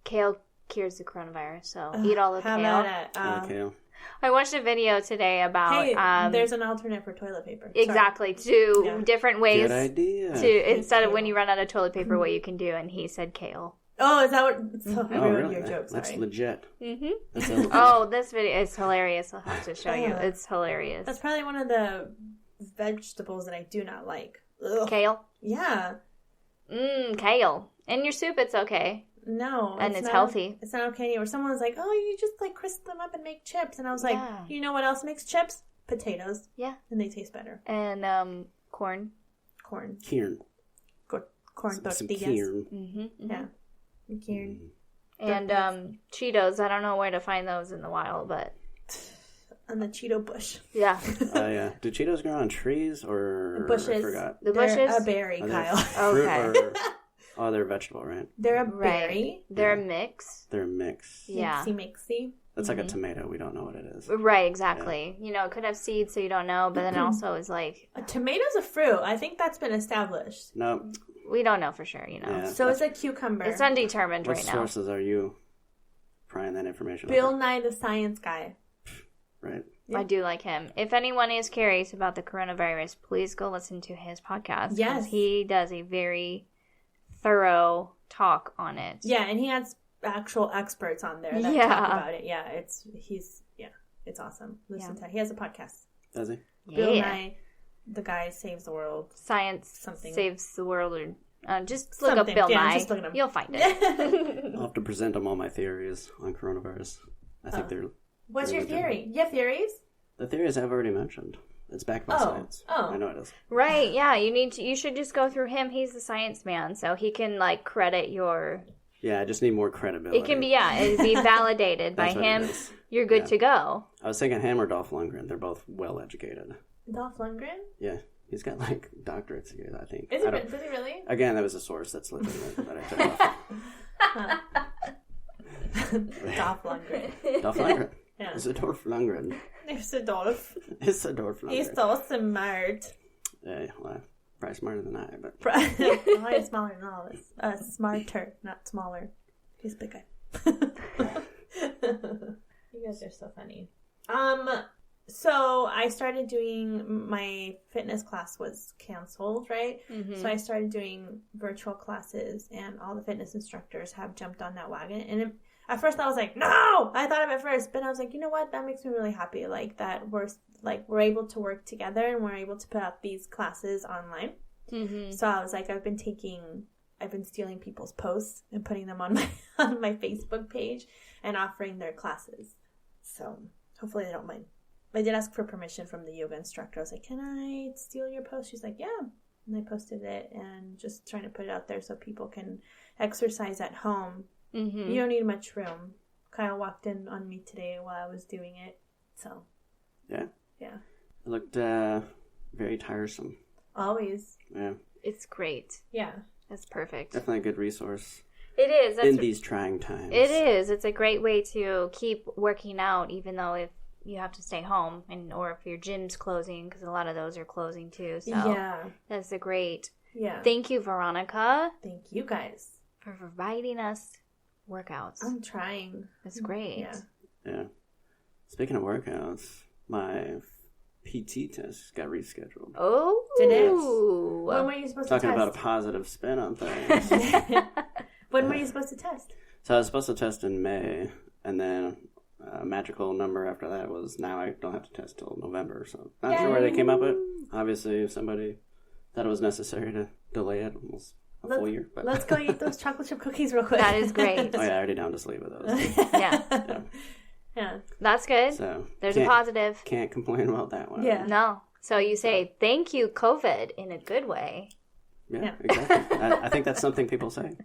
Kale cures the coronavirus, so eat all the kale. How about kale. I watched a video today about... Hey, there's an alternate for toilet paper. Exactly, different ways. Good idea. Instead of when you run out of toilet paper, what you can do, and he said kale. Oh, is that what... So I ruined your joke, That's sorry. legit. Mm-hmm. This video is hilarious. I'll have to show you. It's hilarious. That's probably one of the vegetables that I do not like. Ugh. Kale? Yeah. Kale. In your soup, it's okay. No. And it's healthy. It's not okay. Or someone was like, oh, you just like crisp them up and make chips. And I was like, you know what else makes chips? Potatoes. Yeah. And they taste better. And corn. Corn. Kern. Corn tortillas. Some kern. Mm-hmm. Yeah. Kern. And Cheetos. I don't know where to find those in the wild, but... On the Cheeto bush. Yeah. Yeah. Do Cheetos grow on trees or... Bushes. I forgot. The bushes? They're a berry, Kyle. Okay. Oh, they're a vegetable, right? They're a berry. They're a mix. They're a mix. Yeah. Mixy. That's like a tomato. We don't know what it is. Right, exactly. Yeah. You know, it could have seeds, so you don't know, but then it also is like... A tomato's a fruit. I think that's been established. No. We don't know for sure, you know. Yeah, so is a cucumber. It's undetermined right now. What sources are you prying that information Bill over? Nye the Science Guy. Right. I do like him. If anyone is curious about the coronavirus, please go listen to his podcast. Yes. He does a very thorough talk on it. Yeah, and he has actual experts on there that talk about it. Yeah, it's awesome. Listen to it. He has a podcast. Does he? Bill Nye, the guy saves the world. Science something saves the world, or just look up Bill Nye. Just look at him. You'll find it. I'll have to present him all my theories on coronavirus. I think they're... What's your theory? You have theories? The theories I've already mentioned. It's backed by science. Oh. I know it is. Right, yeah. You should just go through him. He's the science man, so he can like credit your... Yeah, I just need more credibility. It can be, it'd be validated by him. You're good to go. I was thinking him or Dolph Lundgren. They're both well educated. Dolph Lundgren? Yeah. He's got like doctorates here, I think. Does he really? Again, that was a source that's legitimate that I took off. Dolph Lundgren. Dolph Lundgren. Yeah. It's a Dolph Lundgren. It's a Dolph. It's a Dolph Lundgren. He's so smart. Yeah, well, probably smarter than I, but... Probably smaller than all of us. Smarter, not smaller. He's a big guy. You guys are so funny. So I started doing, my fitness class was canceled, right? Mm-hmm. So I started doing virtual classes, and all the fitness instructors have jumped on that wagon. And at first I was like, no! I thought of it first, but I was like, you know what? That makes me really happy. Like that we're able to work together, and we're able to put out these classes online. Mm-hmm. So I was like, I've been stealing people's posts and putting them on my Facebook page and offering their classes. So hopefully they don't mind. I did ask for permission from the yoga instructor. I was like, can I steal your post? She's like, yeah. And I posted it and just trying to put it out there so people can exercise at home. Mm-hmm. You don't need much room. Kyle walked in on me today while I was doing it. So. Yeah? Yeah. It looked very tiresome. Always. Yeah. It's great. Yeah. That's perfect. Definitely a good resource. It is. In these trying times. It is. It's a great way to keep working out, even though if you have to stay home, or if your gym's closing, because a lot of those are closing too. So yeah, that's a great. Yeah. Thank you, Veronica. Thank you guys for providing us workouts. I'm trying. That's great. Yeah. Yeah. Speaking of workouts, my PT test got rescheduled. Oh. Did it? When were you supposed Talking to about a test? positive spin on things. When were you supposed to test? So I was supposed to test in May, and then a magical number after that was now I don't have to test till November. So not sure where they came up with. Obviously, somebody thought it was necessary to delay it almost a full year. But Let's go eat those chocolate chip cookies real quick. That is great. oh yeah, I already down to sleep with those. Yeah. Yeah. That's good. So There's a positive. Can't complain about that one. Yeah. No. So you say, thank you, COVID, in a good way. Yeah, exactly. I think that's something people say.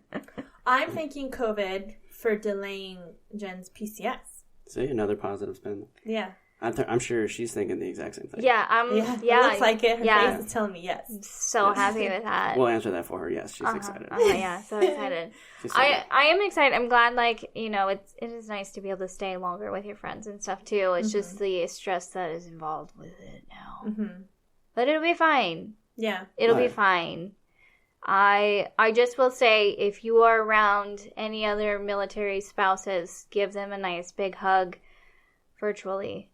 I'm thanking COVID for delaying Jen's PCS. See, another positive spin. Yeah. I'm sure she's thinking the exact same thing. Yeah, It looks like it. Her yeah. face is telling me yes. So happy with that. We'll answer that for her. Yes, she's excited. Yeah, so excited. I am excited. I'm glad, like, you know, it is nice to be able to stay longer with your friends and stuff, too. It's just the stress that is involved with it now. Mm-hmm. But it'll be fine. Yeah. It'll be fine. I just will say, if you are around any other military spouses, give them a nice big hug virtually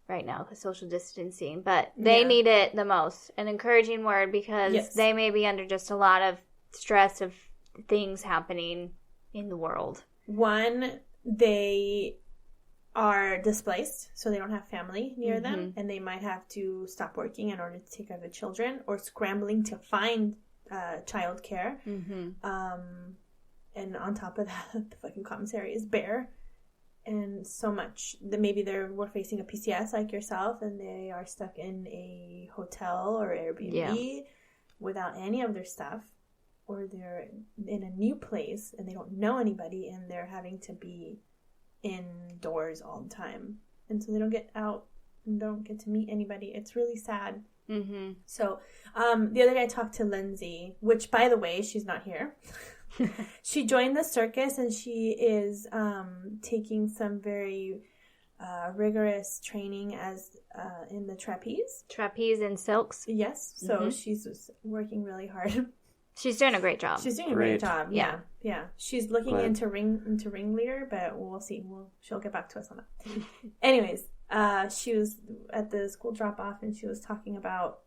right now because social distancing. But they need it the most. An encouraging word because they may be under just a lot of stress of things happening in the world. One, they are displaced, so they don't have family near them, and they might have to stop working in order to take care of the children or scrambling to find childcare. And on top of that, the fucking commissary is bare. And so much that maybe we're facing a PCS like yourself, and they are stuck in a hotel or Airbnb without any of their stuff, or they're in a new place and they don't know anybody, and they're having to be indoors all the time, and so they don't get out and don't get to meet anybody. It's really sad. So the other day I talked to Lindsay, which, by the way, she's not here. She joined the circus, and she is taking some very rigorous training as in the trapeze and silks. Yes, so she's working really hard. She's doing a great job. She's doing a great job. Yeah. She's looking into ringleader, but we'll see. She'll get back to us on that. Anyways, she was at the school drop off, and she was talking about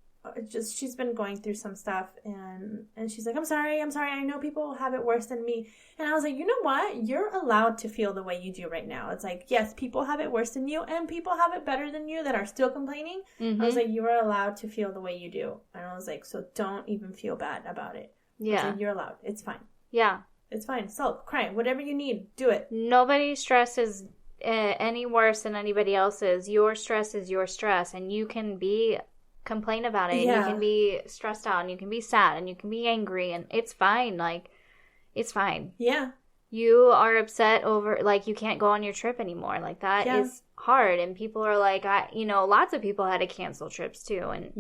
she's been going through some stuff, and she's like, I'm sorry, I know people have it worse than me. And I was like, you know what? You're allowed to feel the way you do right now. It's like, yes, people have it worse than you, and people have it better than you that are still complaining. I was like, you are allowed to feel the way you do. And I was like, so don't even feel bad about it. Yeah. Like, you're allowed. It's fine. Yeah. It's fine. Sulk, cry, whatever you need, do it. Nobody's stress is any worse than anybody else's. Your stress is your stress, and you can complain about it. Yeah. You can be stressed out, and you can be sad, and you can be angry, and it's fine. Like, it's fine. Yeah. You are upset over, like, you can't go on your trip anymore. Like, that is hard. And people are like, lots of people had to cancel trips too. And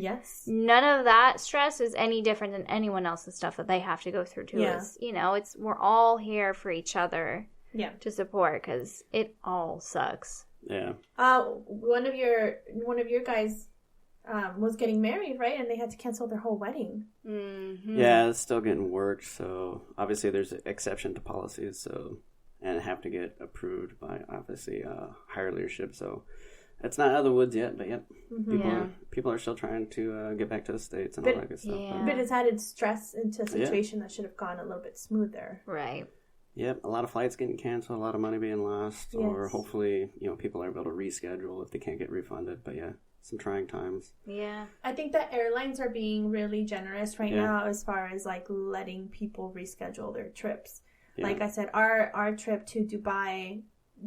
none of that stress is any different than anyone else's stuff that they have to go through too. Yeah. We're all here for each other to support, because it all sucks. Yeah. One of your guys was getting married, right? And they had to cancel their whole wedding. Yeah, it's still getting worked. So obviously there's an exception to policies. So and have to get approved by obviously higher leadership. So it's not out of the woods yet, but people are still trying to get back to the States and all that good stuff. Yeah. But it's added stress into a situation that should have gone a little bit smoother. Right. Yep, a lot of flights getting canceled, a lot of money being lost, or hopefully, people are able to reschedule if they can't get refunded. But some trying times. Yeah. I think that airlines are being really generous right now as far as like letting people reschedule their trips. Yeah. Like I said, our trip to Dubai,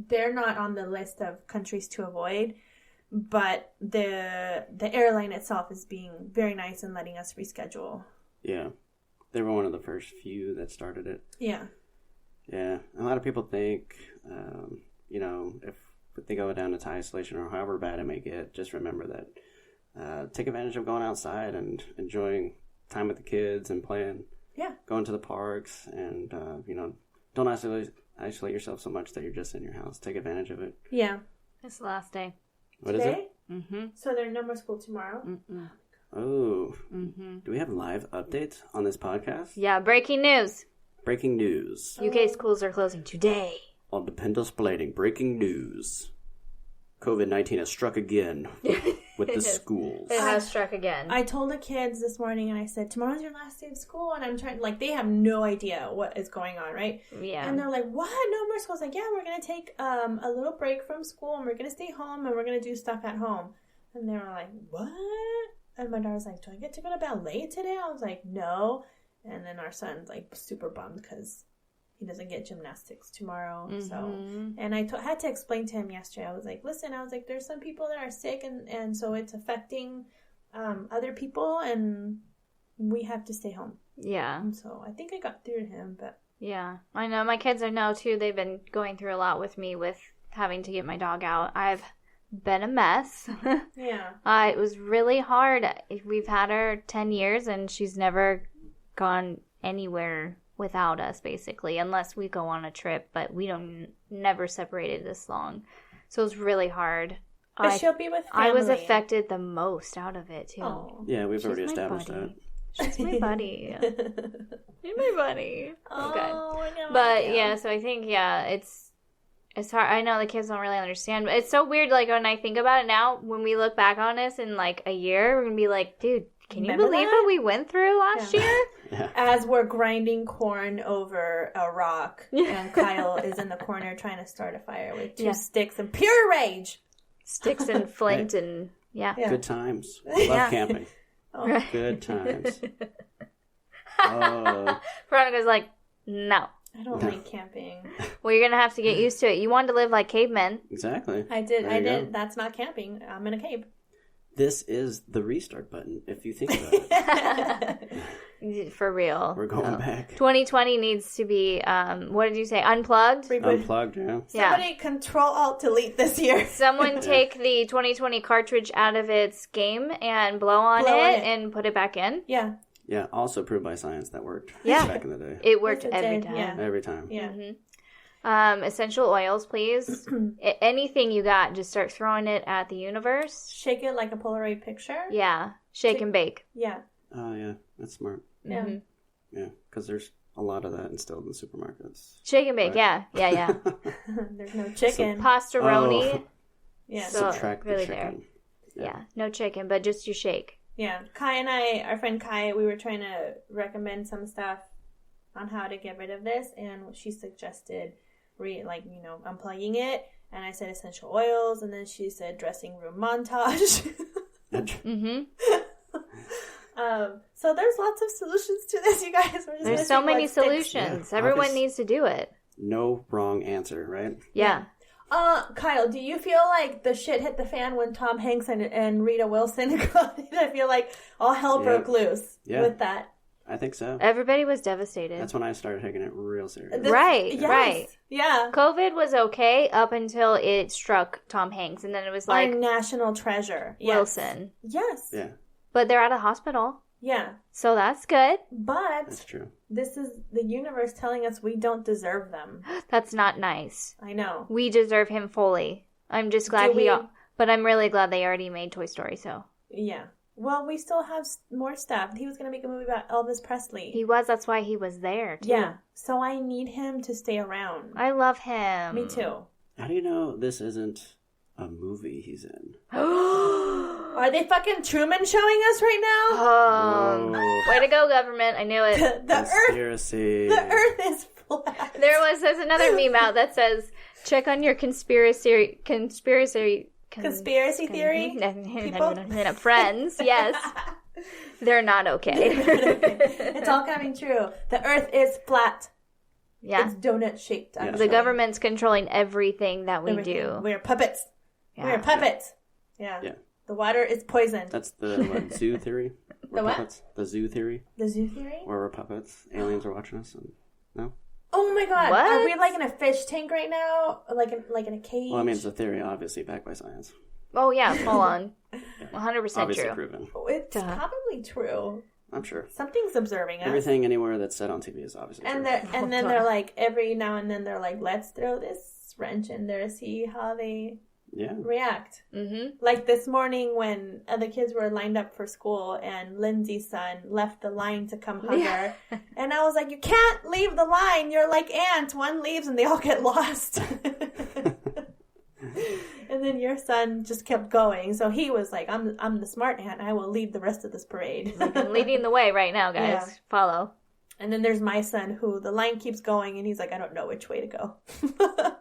they're not on the list of countries to avoid, but the airline itself is being very nice and letting us reschedule. Yeah. They were one of the first few that started it. Yeah. Yeah. A lot of people think, if they go down into isolation or however bad it may get, just remember that take advantage of going outside and enjoying time with the kids and playing. Yeah. Going to the parks and, don't isolate yourself so much that you're just in your house. Take advantage of it. Yeah. It's the last day. What is it? Mm-hmm. So there's no more school tomorrow? Mm-mm. Oh. Mm-hmm. Do we have live updates on this podcast? Yeah, breaking news. Breaking news. UK schools are closing today. On Dependable Blading, breaking news. COVID-19 has struck again. with the schools. It has struck again. I told the kids this morning, and I said, tomorrow's your last day of school, and I'm trying, like, they have no idea what is going on, right? Yeah. And they're like, what? No more school? I was like, yeah, we're going to take a little break from school, and we're going to stay home, and we're going to do stuff at home. And they were like, what? And my daughter's like, do I get to go to ballet today? I was like, no. And then our son's, like, super bummed because he doesn't get gymnastics tomorrow. So, and I had to explain to him yesterday. I was like, listen, there's some people that are sick, and so it's affecting other people, and we have to stay home. Yeah. And so I think I got through to him, but. Yeah. I know my kids are now, too. They've been going through a lot with me with having to get my dog out. I've been a mess. Yeah. It was really hard. We've had her 10 years, and she's never gone anywhere without us, basically, unless we go on a trip, but we don't never separated this long. So it was really hard. But she'll be with family. I was affected the most out of it, too. Oh. Yeah, we've already established that. She's my buddy. You're my buddy. Oh, okay. But, yeah, so I think, it's hard. I know the kids don't really understand, but it's so weird, like, when I think about it now, when we look back on this in, like, a year, we're going to be like, dude, can you believe what we went through last year? Yeah. As we're grinding corn over a rock, and Kyle is in the corner trying to start a fire with two sticks and pure rage. Sticks and flint and, Good times. Love camping. Oh. Good times. Oh. Veronica's like, no. I don't like camping. Well, you're going to have to get used to it. You wanted to live like cavemen. Exactly. I did. That's not camping. I'm in a cave. This is the restart button, if you think about it. For real. We're going back. 2020 needs to be, what did you say, unplugged? Unplugged, yeah. Somebody Control-Alt-Delete this year. Someone take the 2020 cartridge out of its game and blow on it and put it back in. Yeah. Yeah, also proved by science that worked back in the day. It worked Yes, it every did, time. yeah. Every time. Yeah. Essential oils, please. Anything you got, just start throwing it at the universe. Shake it like a Polaroid picture. Yeah. Shake and bake. Yeah. Oh, yeah. That's smart. Yeah. Yeah, because there's a lot of that instilled in the supermarkets. Shake and bake, right? yeah. There's no chicken. Pastaroni. Yeah. So, subtract really the chicken. Yeah, no chicken, but just your shake. Yeah. Kai and I, our friend Kai, we were trying to recommend some stuff on how to get rid of this, and she suggested unplugging it, and I said essential oils, and then she said dressing room montage. So there's lots of solutions to this, you guys. There's so many solutions. Yeah, everyone needs to do it. No wrong answer, right? Yeah. Kyle, do you feel like the shit hit the fan when Tom Hanks and Rita Wilson got it? I feel like all hell broke loose with that. I think so. Everybody was devastated. That's when I started taking it real serious. Right. Yeah. COVID was okay up until it struck Tom Hanks, and then it was like our national treasure, Wilson. Yes. Yeah. But they're at a hospital. Yeah. So that's good. But that's true. This is the universe telling us we don't deserve them. That's not nice. I know. We deserve him fully. I'm just glad but I'm really glad they already made Toy Story, so. Yeah. Well, we still have more stuff. He was going to make a movie about Elvis Presley. He was. That's why he was there, too. Yeah. So I need him to stay around. I love him. Me too. How do you know this isn't a movie he's in? Are they fucking Truman showing us right now? Way to go, government. I knew it. Conspiracy. The earth is flat. There's another meme out that says, check on your conspiracy theory. People? Friends, yes. They're not okay. It's all coming true. The earth is flat. Yeah. It's donut shaped. Yeah. The government's controlling everying that we do. We're puppets. Yeah. We're puppets. Yeah. The water is poisoned. That's the zoo theory? The what? Puppets? The zoo theory? The zoo theory? Where we're puppets. Aliens are watching us. No? Oh my god. What? Are we like in a fish tank right now? Like in a cage? Well, I mean, it's a theory, obviously, backed by science. Oh, yeah, full on. 100% Obviously true. proven. It's probably true. I'm sure. Something's observing us. Everything anywhere that's said on TV is obviously true. And then they're like, every now and then they're like, let's throw this wrench in there to see how they react. Mm-hmm. Like this morning when other kids were lined up for school and Lindsay's son left the line to come hug her. And I was like, you can't leave the line. You're like ants. One leaves and they all get lost. And then your son just kept going. So he was like, I'm the smart aunt. I will lead the rest of this parade. Like, I'm leading the way right now, guys. Yeah. Follow. And then there's my son who the line keeps going and he's like, I don't know which way to go.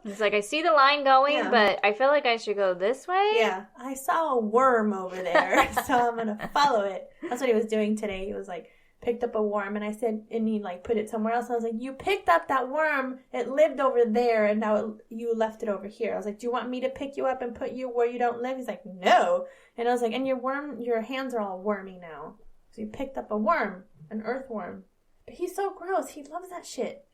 He's like, I see the line going, Yeah. but I feel like I should go this way. Yeah, I saw a worm over there, so I'm going to follow it. That's what he was doing today. He was like, picked up a worm and I said, and he like put it somewhere else. I was like, you picked up that worm. It lived over there and now you left it over here. I was like, do you want me to pick you up and put you where you don't live? He's like, no. And I was like, and your hands are all wormy now. So you picked up a worm, an earthworm. But he's so gross. He loves that shit.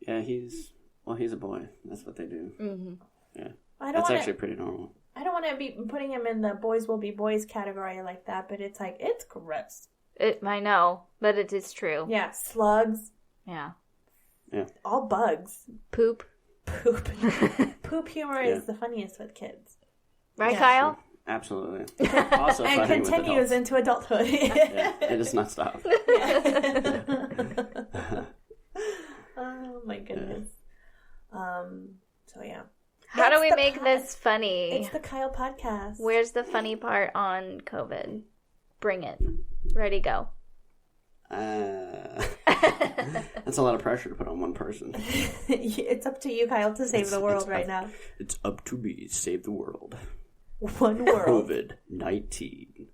Yeah, he's a boy. That's what they do. Mm-hmm. Yeah. That's actually pretty normal. I don't want to be putting him in the boys will be boys category like that, but it's like, it's gross. I know, but it is true. Yeah, slugs. Yeah. Yeah. All bugs. Poop. Poop. Poop humor is the funniest with kids. Right, Yeah. Kyle? Absolutely. Also And funny continues with into adulthood. yeah, it does not stop. Oh my goodness. So yeah. How do It's we the make this funny? It's the Kyle podcast. Where's the funny part on COVID? Bring it. Ready, go. That's a lot of pressure to put on one person. It's up to you, Kyle, to save the world right now. It's up to me to save the world. One world. COVID-19.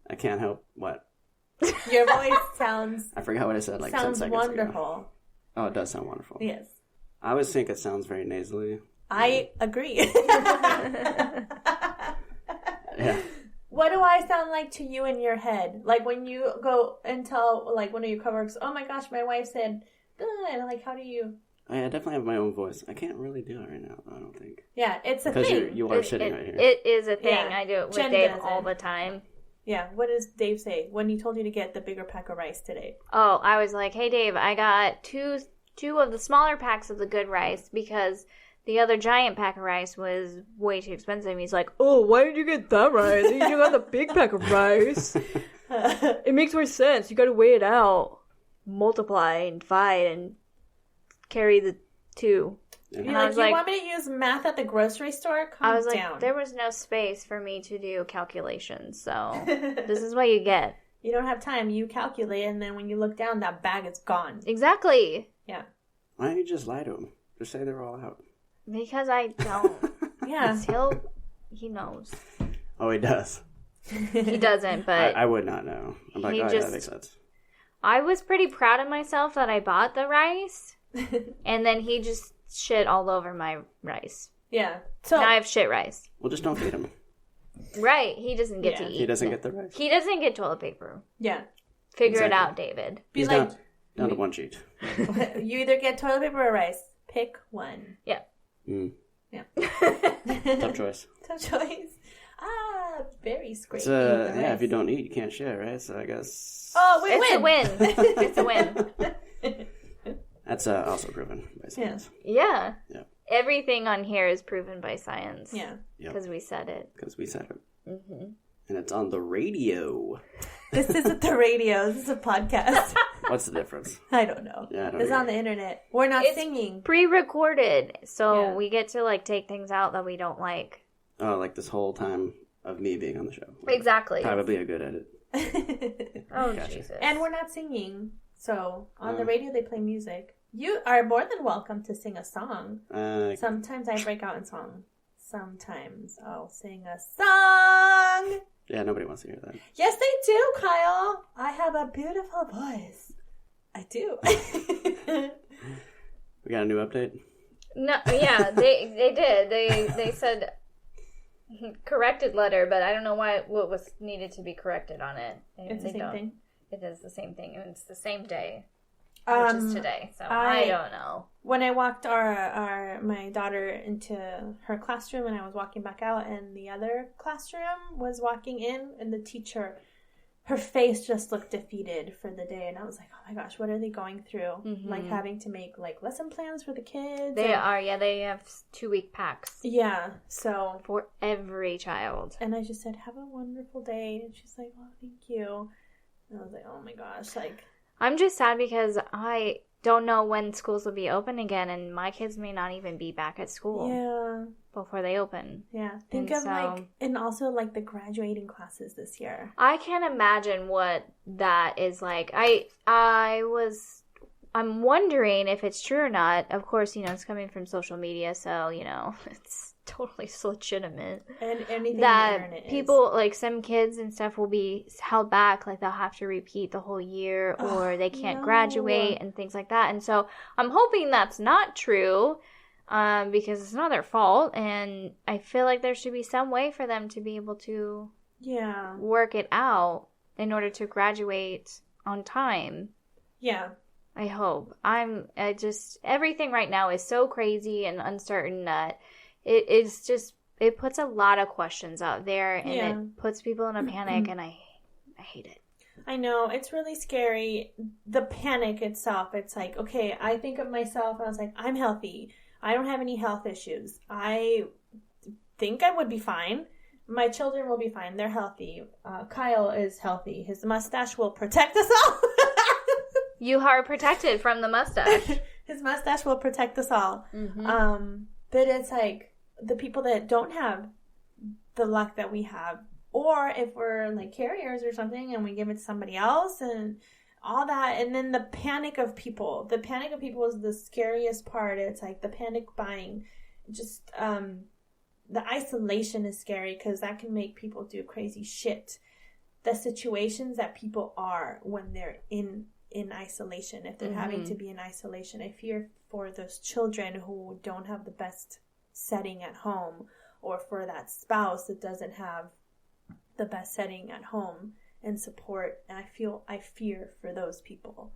I can't help what? Your voice sounds I forgot what I said like 10 seconds wonderful. ago. Oh, it does sound wonderful. Yes. I always think it sounds very nasally. I agree. Yeah. What do I sound like to you in your head? Like when you go and tell like one of your coworkers, oh my gosh, my wife said, and like, how do you? I definitely have my own voice. I can't really do it right now, I don't think. Yeah, it's a Because thing. you are sitting right here. It is a thing. Yeah. I do it with Jen Dave does all it. the time. Yeah, what does Dave say when he told you to get the bigger pack of rice today? Oh, I was like, hey, Dave, I got two of the smaller packs of the good rice because the other giant pack of rice was way too expensive. He's like, oh, why did you get that rice? You got the big pack of rice. It makes more sense. You got to weigh it out, multiply and divide and carry the two. Yeah. You're And I like, was you like, want me to use math at the grocery store? Calm I was like, down. there was no space for me to do calculations, so this is what you get. You don't have time. You calculate, and then when you look down, that bag is gone. Exactly. Yeah. Why don't you just lie to him? Just say they're all out. Because I don't. Yeah. He knows. Oh, he does. He doesn't, but I would not know. I'm like, He oh, yeah, just- that makes sense. I was pretty proud of myself that I bought the rice, and then he just shit all over my rice. Yeah. So Now I have shit rice. Well, just don't feed him. Right, he doesn't get to eat. He doesn't get the rice. He doesn't get toilet paper. yeah. Figure it Exactly. out, David. Be He's like, down to one cheat. you either get toilet paper or rice. Pick one. Yeah. Mm. Yeah. Tough choice. Tough choice. Ah, very scrapey. It's, the yeah, rice. if you don't eat, you can't share, right? So I guess Oh, we It's win. a win. It's a win. that's also proven by science. Yeah. Yeah. Everything on here is proven by science. Yeah. Because we said it. Because we said it. Mm-hmm. And it's on the radio. This isn't the radio. This is a podcast. What's the difference? I don't know. Yeah, I don't It's either. on the internet. We're not It's singing. Pre-recorded, so Yeah. we get to like take things out that we don't like. Oh, like this whole time of me being on the show. Exactly. Probably a good edit. Oh, Gotcha. Jesus. And we're not singing. So on the radio, they play music. You are more than welcome to sing a song. Sometimes I break out in song. Sometimes I'll sing a song. Yeah, nobody wants to hear that. Yes, they do, Kyle. I have a beautiful voice. I do. We got a new update? No, yeah, they did. They said corrected letter, but I don't know what was needed to be corrected on it. It's the same thing. It is the same thing, and it's the same day, which is today. So I don't know. When I walked my daughter into her classroom, and I was walking back out, and the other classroom was walking in, and the teacher, her face just looked defeated for the day, and I was like, oh my gosh, what are they going through? Mm-hmm. Like having to make like lesson plans for the kids. They have 2-week packs Yeah, so. for every child. And I just said, have a wonderful day. And she's like, oh, thank you. And I was like, oh my gosh, like. I'm just sad because I don't know when schools will be open again, and my kids may not even be back at school. Yeah. before they open. Yeah. Think of and also like the graduating classes this year. I can't imagine what that is like. I'm wondering if it's true or not. Of course, it's coming from social media, so, it's totally legitimate. And anything that on the internet people, like some kids and stuff, will be held back. Like, they'll have to repeat the whole year, or they can't graduate and things like that. And so I'm hoping that's not true, because it's not their fault. And I feel like there should be some way for them to be able to work it out in order to graduate on time. Yeah. I hope. Everything right now is so crazy and uncertain that it puts a lot of questions out there, and it puts people in a panic, and I hate it. I know, it's really scary. The panic itself, it's like, okay, I think of myself, and I was like, I'm healthy. I don't have any health issues. I think I would be fine. My children will be fine. They're healthy. Kyle is healthy. His mustache will protect us all. You are protected from the mustache. His mustache will protect us all. Mm-hmm. But it's like the people that don't have the luck that we have, or if we're like carriers or something and we give it to somebody else and all that. And then the panic of people is the scariest part. It's like the panic buying. Just the isolation is scary because that can make people do crazy shit. The situations that people are when they're in isolation, if they're having to be in isolation. I fear for those children who don't have the best setting at home, or for that spouse that doesn't have the best setting at home and support. And I fear for those people,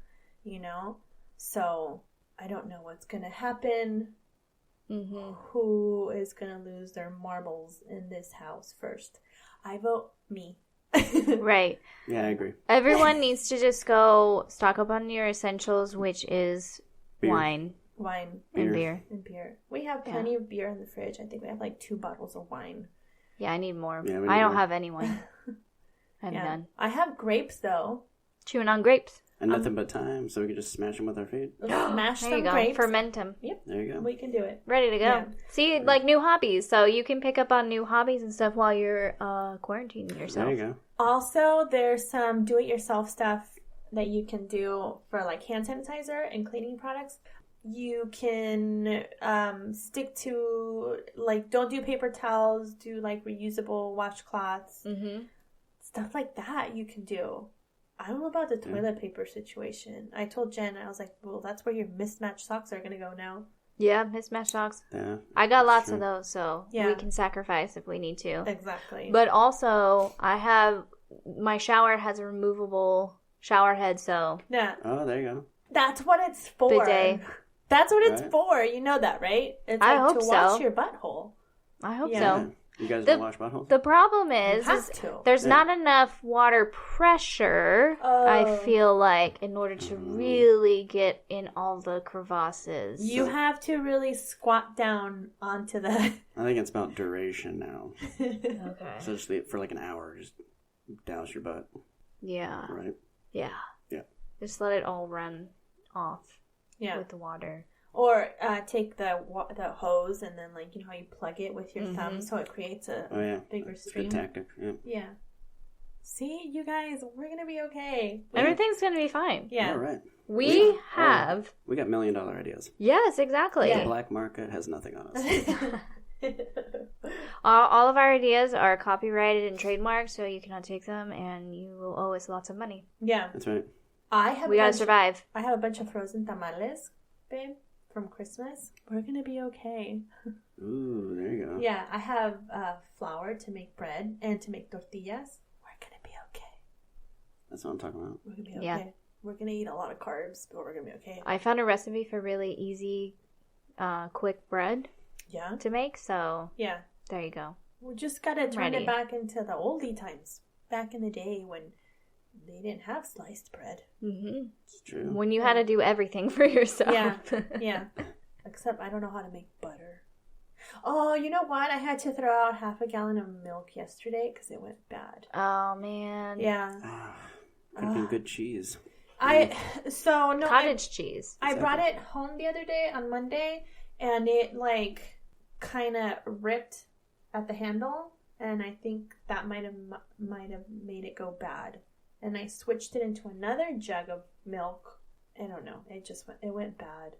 so I don't know what's gonna happen. Who is gonna lose their marbles in this house first? I vote me. Right. Yeah, I agree. Everyone needs to just go stock up on your essentials, which is beer. wine and beer. And beer. We have plenty of beer in the fridge. I think we have like 2 bottles of wine. Yeah, I need more. Yeah, I don't have any wine. I have none. I have grapes though. Chewing on grapes. And nothing but time, so we can just smash them with our feet. Smash There some you go. grapes. Ferment them. Yep. There you go. We can do it. Ready to go. Yeah. See, like new hobbies. So you can pick up on new hobbies and stuff while you're quarantining yourself. There you go. Also, there's some do-it-yourself stuff that you can do for like hand sanitizer and cleaning products. You can stick to, like, don't do paper towels, do like reusable washcloths. Stuff like that you can do. I don't know about the toilet paper situation. I told Jen, I was like, well, that's where your mismatched socks are going to go now. Yeah, mismatched socks. Yeah. I got lots of those, so we can sacrifice if we need to. Exactly. But also, my shower has a removable shower head, so... Yeah. Oh, there you go. That's what it's for. Bidet. That's what it's for. You know that, right? It's I like hope to wash so. your butthole. I hope Yeah. so. You guys don't wash buttholes? The problem is there's not enough water pressure, I feel like, in order to really get in all the crevasses. You have to really squat down onto the... I think it's about duration now. Okay. So just leave it for like an hour. Just douse your butt. Yeah. Right? Yeah. Yeah. Just let it all run off with the water. Or take the hose and then, like, you know how you plug it with your thumb so it creates a bigger stream. Good tactic. Yeah. Yeah. See, you guys, we're going to be okay. Everything's going to be fine. Yeah. All right. We have... We got $1 million ideas. Yes, exactly. The black market has nothing on us. All of our ideas are copyrighted and trademarked, so you cannot take them, and you will owe us lots of money. Yeah. That's right. We gotta survive. I have a bunch of frozen tamales, babe, from Christmas. We're gonna be okay. Ooh, there you go. Yeah, I have flour to make bread and to make tortillas. We're gonna be okay. That's what I'm talking about. We're gonna be okay. Yeah. We're gonna eat a lot of carbs, but we're gonna be okay. I found a recipe for really easy, quick bread to make, so there you go. We just gotta turn it back into the oldie times. Back in the day when they didn't have sliced bread. Mm-hmm. It's true. When you had to do everything for yourself. Yeah. Except I don't know how to make butter. Oh, you know what? I had to throw out half a gallon of milk yesterday because it went bad. Oh, man. Yeah. Could be good cheese. Cottage cheese. I brought it home the other day on Monday, and it kind of ripped at the handle, and I think that might have made it go bad. And I switched it into another jug of milk. I don't know. It went bad.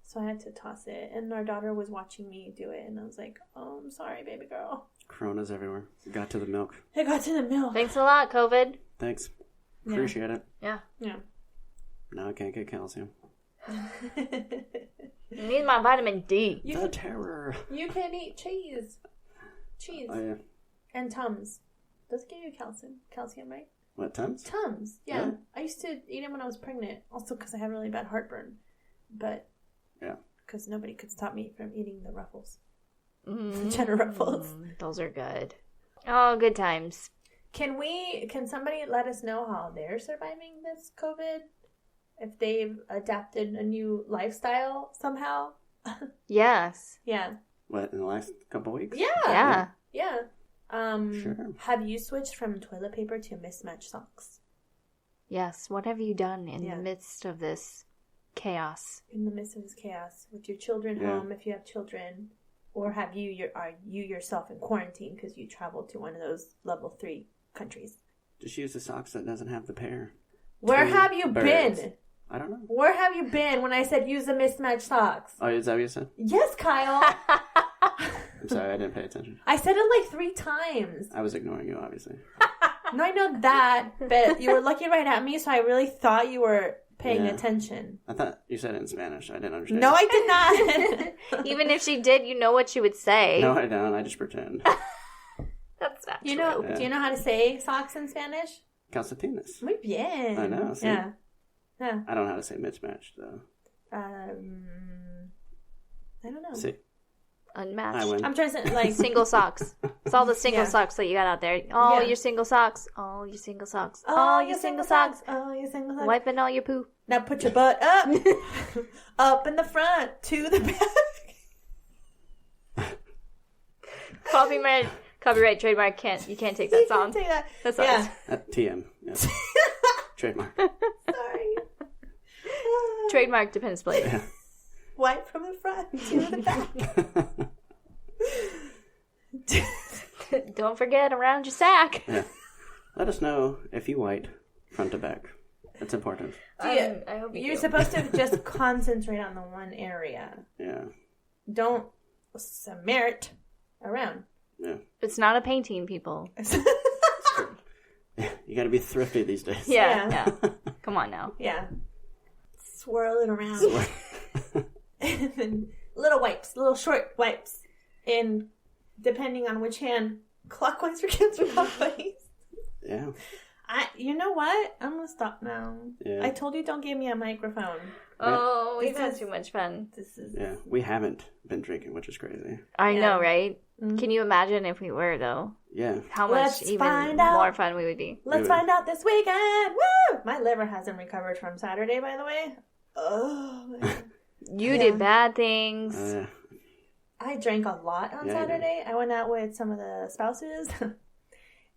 So I had to toss it. And our daughter was watching me do it. And I was like, oh, I'm sorry, baby girl. Corona's everywhere. It got to the milk. It got to the milk. Thanks a lot, COVID. Thanks. Yeah. Appreciate it. Yeah. Yeah. Now I can't get calcium. Need my vitamin D. The terror. You can eat cheese. Oh, yeah. And Tums. Does it give you calcium, right? What, Tums? Tums, yeah. Yeah. I used to eat them when I was pregnant. Also because I had really bad heartburn. But, yeah. Because nobody could stop me from eating the Ruffles. The cheddar Ruffles. Those are good. Oh, good times. Can somebody let us know how they're surviving this COVID? If they've adapted a new lifestyle somehow? Yes. Yeah. What, in the last couple weeks? Yeah. Yeah. Sure. Have you switched from toilet paper to mismatched socks? Yes. What have you done in the midst of this chaos? In the midst of this chaos, with your children home, if you have children, or are you yourself in quarantine because you traveled to one of those level 3 countries? Just use the socks that doesn't have the pair. Where have you been? I don't know. Where have you been when I said use the mismatched socks? Oh, is that what you said? Yes, Kyle. I'm sorry, I didn't pay attention. I said it like 3 times. I was ignoring you, obviously. No, I know that, but you were looking right at me, so I really thought you were paying attention. I thought you said it in Spanish. I didn't understand. No, I did not. Even if she did, you know what she would say. No, I don't. I just pretend. That's not Do true. you know how to say socks in Spanish? Calcetines. Muy bien. I know. See? Yeah. I don't know how to say mismatched, though. I don't know. See. Unmatched. I win. I'm trying to say, like... Single socks. It's all the single socks that you got out there. Oh, your single socks. Oh, your single socks. Oh, your single socks. Oh, your single socks. Wiping all your poo. Now put your butt up. Up in the front. To the back. Copyright, trademark, you can't take that song. Take that. That's yeah. TM. Yes. Trademark. Sorry. Trademark Depends Plate. Yeah. Wipe from the front to the back. Don't forget around your sack. Yeah. Let us know if you white front to back. That's important. I hope you're supposed to just concentrate on the one area. Yeah. Don't smear it around. Yeah. It's not a painting, people. You gotta be thrifty these days. Yeah. Come on now. Yeah. Swirl it around. And then little wipes, little short wipes. And depending on which hand, clockwise or counterclockwise. Yeah. You know what? I'm gonna stop now. Yeah. I told you don't give me a microphone. Oh, we've had too much fun. Yeah, we haven't been drinking, which is crazy. I know, right? Mm-hmm. Can you imagine if we were, though? Yeah. How much more fun we would be. Let's find out this weekend. Woo! My liver hasn't recovered from Saturday, by the way. Oh, you did bad things. I drank a lot on Saturday. I went out with some of the spouses.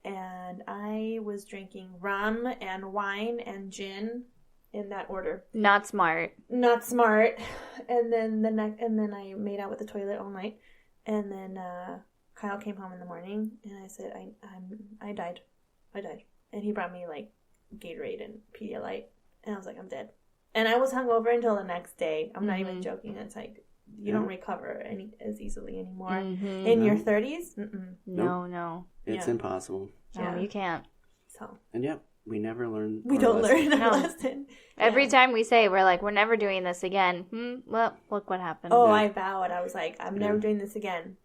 And I was drinking rum and wine and gin in that order. Not smart. Not smart. And then I made out with the toilet all night. And then Kyle came home in the morning, and I said, I died. And he brought me like Gatorade and Pedialyte, and I was like, I'm dead. And I was hungover until the next day. I'm not even joking. It's like you don't recover as easily anymore. Mm-hmm. In your 30s? No. It's impossible. No, you can't. So. And we never learn. We don't learn our lesson. Every time we say, we're like, we're never doing this again. Well, look what happened. Oh, I vowed. I was like, I'm never doing this again.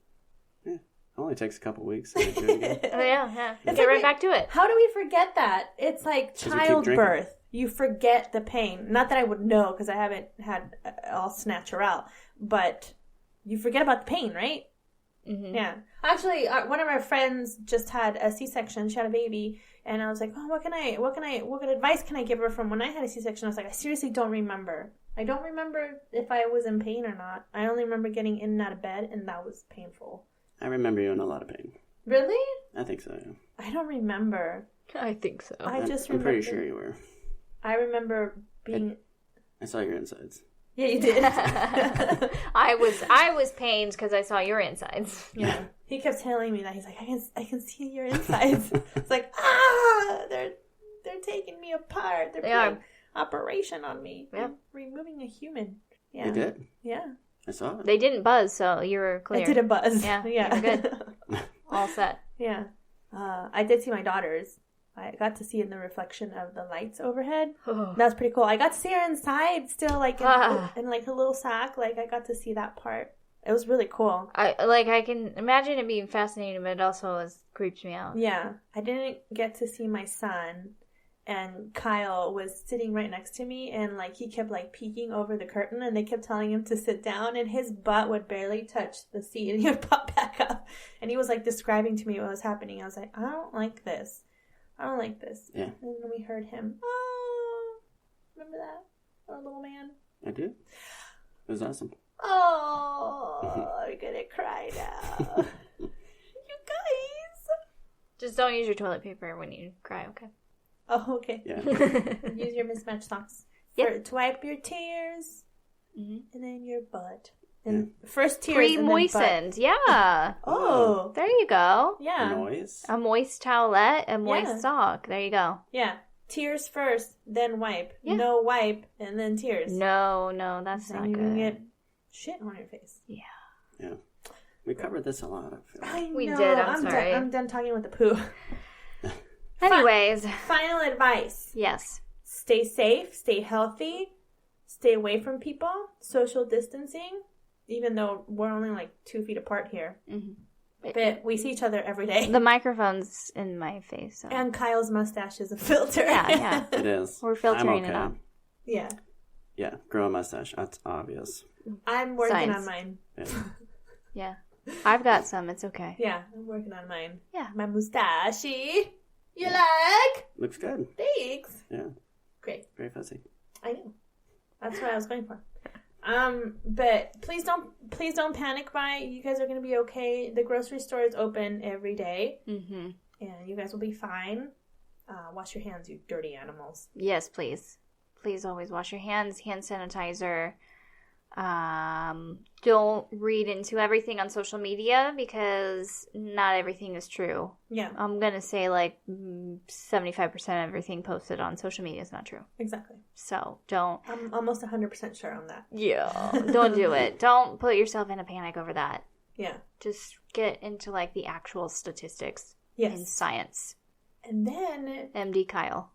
Yeah. It only takes a couple weeks. To do it again. Oh, yeah. Get right back to it. How do we forget that? It's like childbirth. You forget the pain. Not that I would know, because I haven't had all natural. But you forget about the pain, right? Mm-hmm. Yeah. Actually, one of our friends just had a C-section. She had a baby, and I was like, "Oh, what advice can I give her from when I had a C-section?" I was like, "I seriously don't remember. I don't remember if I was in pain or not. I only remember getting in and out of bed, and that was painful." I remember you in a lot of pain. Really? I think so. Yeah. I don't remember. I think so. I'm pretty sure you were. I remember being. I saw your insides. Yeah, you did. I was pained because I saw your insides. Yeah. He kept telling me that. He's like, I can see your insides. It's like, they're taking me apart. They're playing operation on me. Yeah. They're removing a human. Yeah. They did. Yeah. I saw it. They didn't buzz, so you were clear. I didn't buzz. Yeah, Yeah. you were good. All set. Yeah. I did see my daughters. I got to see in the reflection of the lights overhead. That was pretty cool. I got to see her inside still, like, in like a little sack. Like, I got to see that part. It was really cool. I can imagine it being fascinating, but it also creeps me out. Yeah. I didn't get to see my son. And Kyle was sitting right next to me, and like he kept like peeking over the curtain, and they kept telling him to sit down, and his butt would barely touch the seat, and he would pop back up. And he was like describing to me what was happening. I was like, I don't like this. I don't like this. Yeah. And then we heard him. Oh, remember that? Our little man. I do. It was awesome. Oh, I'm gonna cry now. You guys. Just don't use your toilet paper when you cry, okay? Oh, okay. Yeah. Use your mismatched socks to wipe your tears, and then your butt. And first tears, pre-moistened, yeah. Oh, there you go. Yeah. Noise. A moist towelette, a moist sock. There you go. Yeah. Tears first, then wipe. Yeah. No wipe, and then tears. No, that's not you good. can get shit on your face. Yeah. Yeah. We covered this a lot. I feel like. I know. We did. I'm sorry. I'm done talking with the poo. Anyways. Final advice. Yes. Stay safe. Stay healthy. Stay away from people. Social distancing. Even though we're only like 2 feet apart here. Mm-hmm. But we see each other every day. The microphone's in my face. So. And Kyle's mustache is a filter. Yeah. It is. We're filtering I'm okay. it out. Yeah. Yeah. Grow a mustache. That's obvious. I'm working Science. on mine. Yeah. Yeah. I've got some. It's okay. Yeah, I'm working on mine. Yeah. My mustache. You like? Looks good. Thanks. Yeah. Great. Very fuzzy. I know. That's what I was going for. But please don't panic buy. You guys are going to be okay. The grocery store is open every day. Mm-hmm. And you guys will be fine. Wash your hands, you dirty animals. Yes, please. Please always wash your hands. Hand sanitizer. Don't read into everything on social media because not everything is true. Yeah. I'm going to say like 75% of everything posted on social media is not true. Exactly. So don't. I'm almost 100% sure on that. Yeah. Don't do it. Don't put yourself in a panic over that. Yeah. Just get into like the actual statistics. Yes. In science. And then. MD Kyle.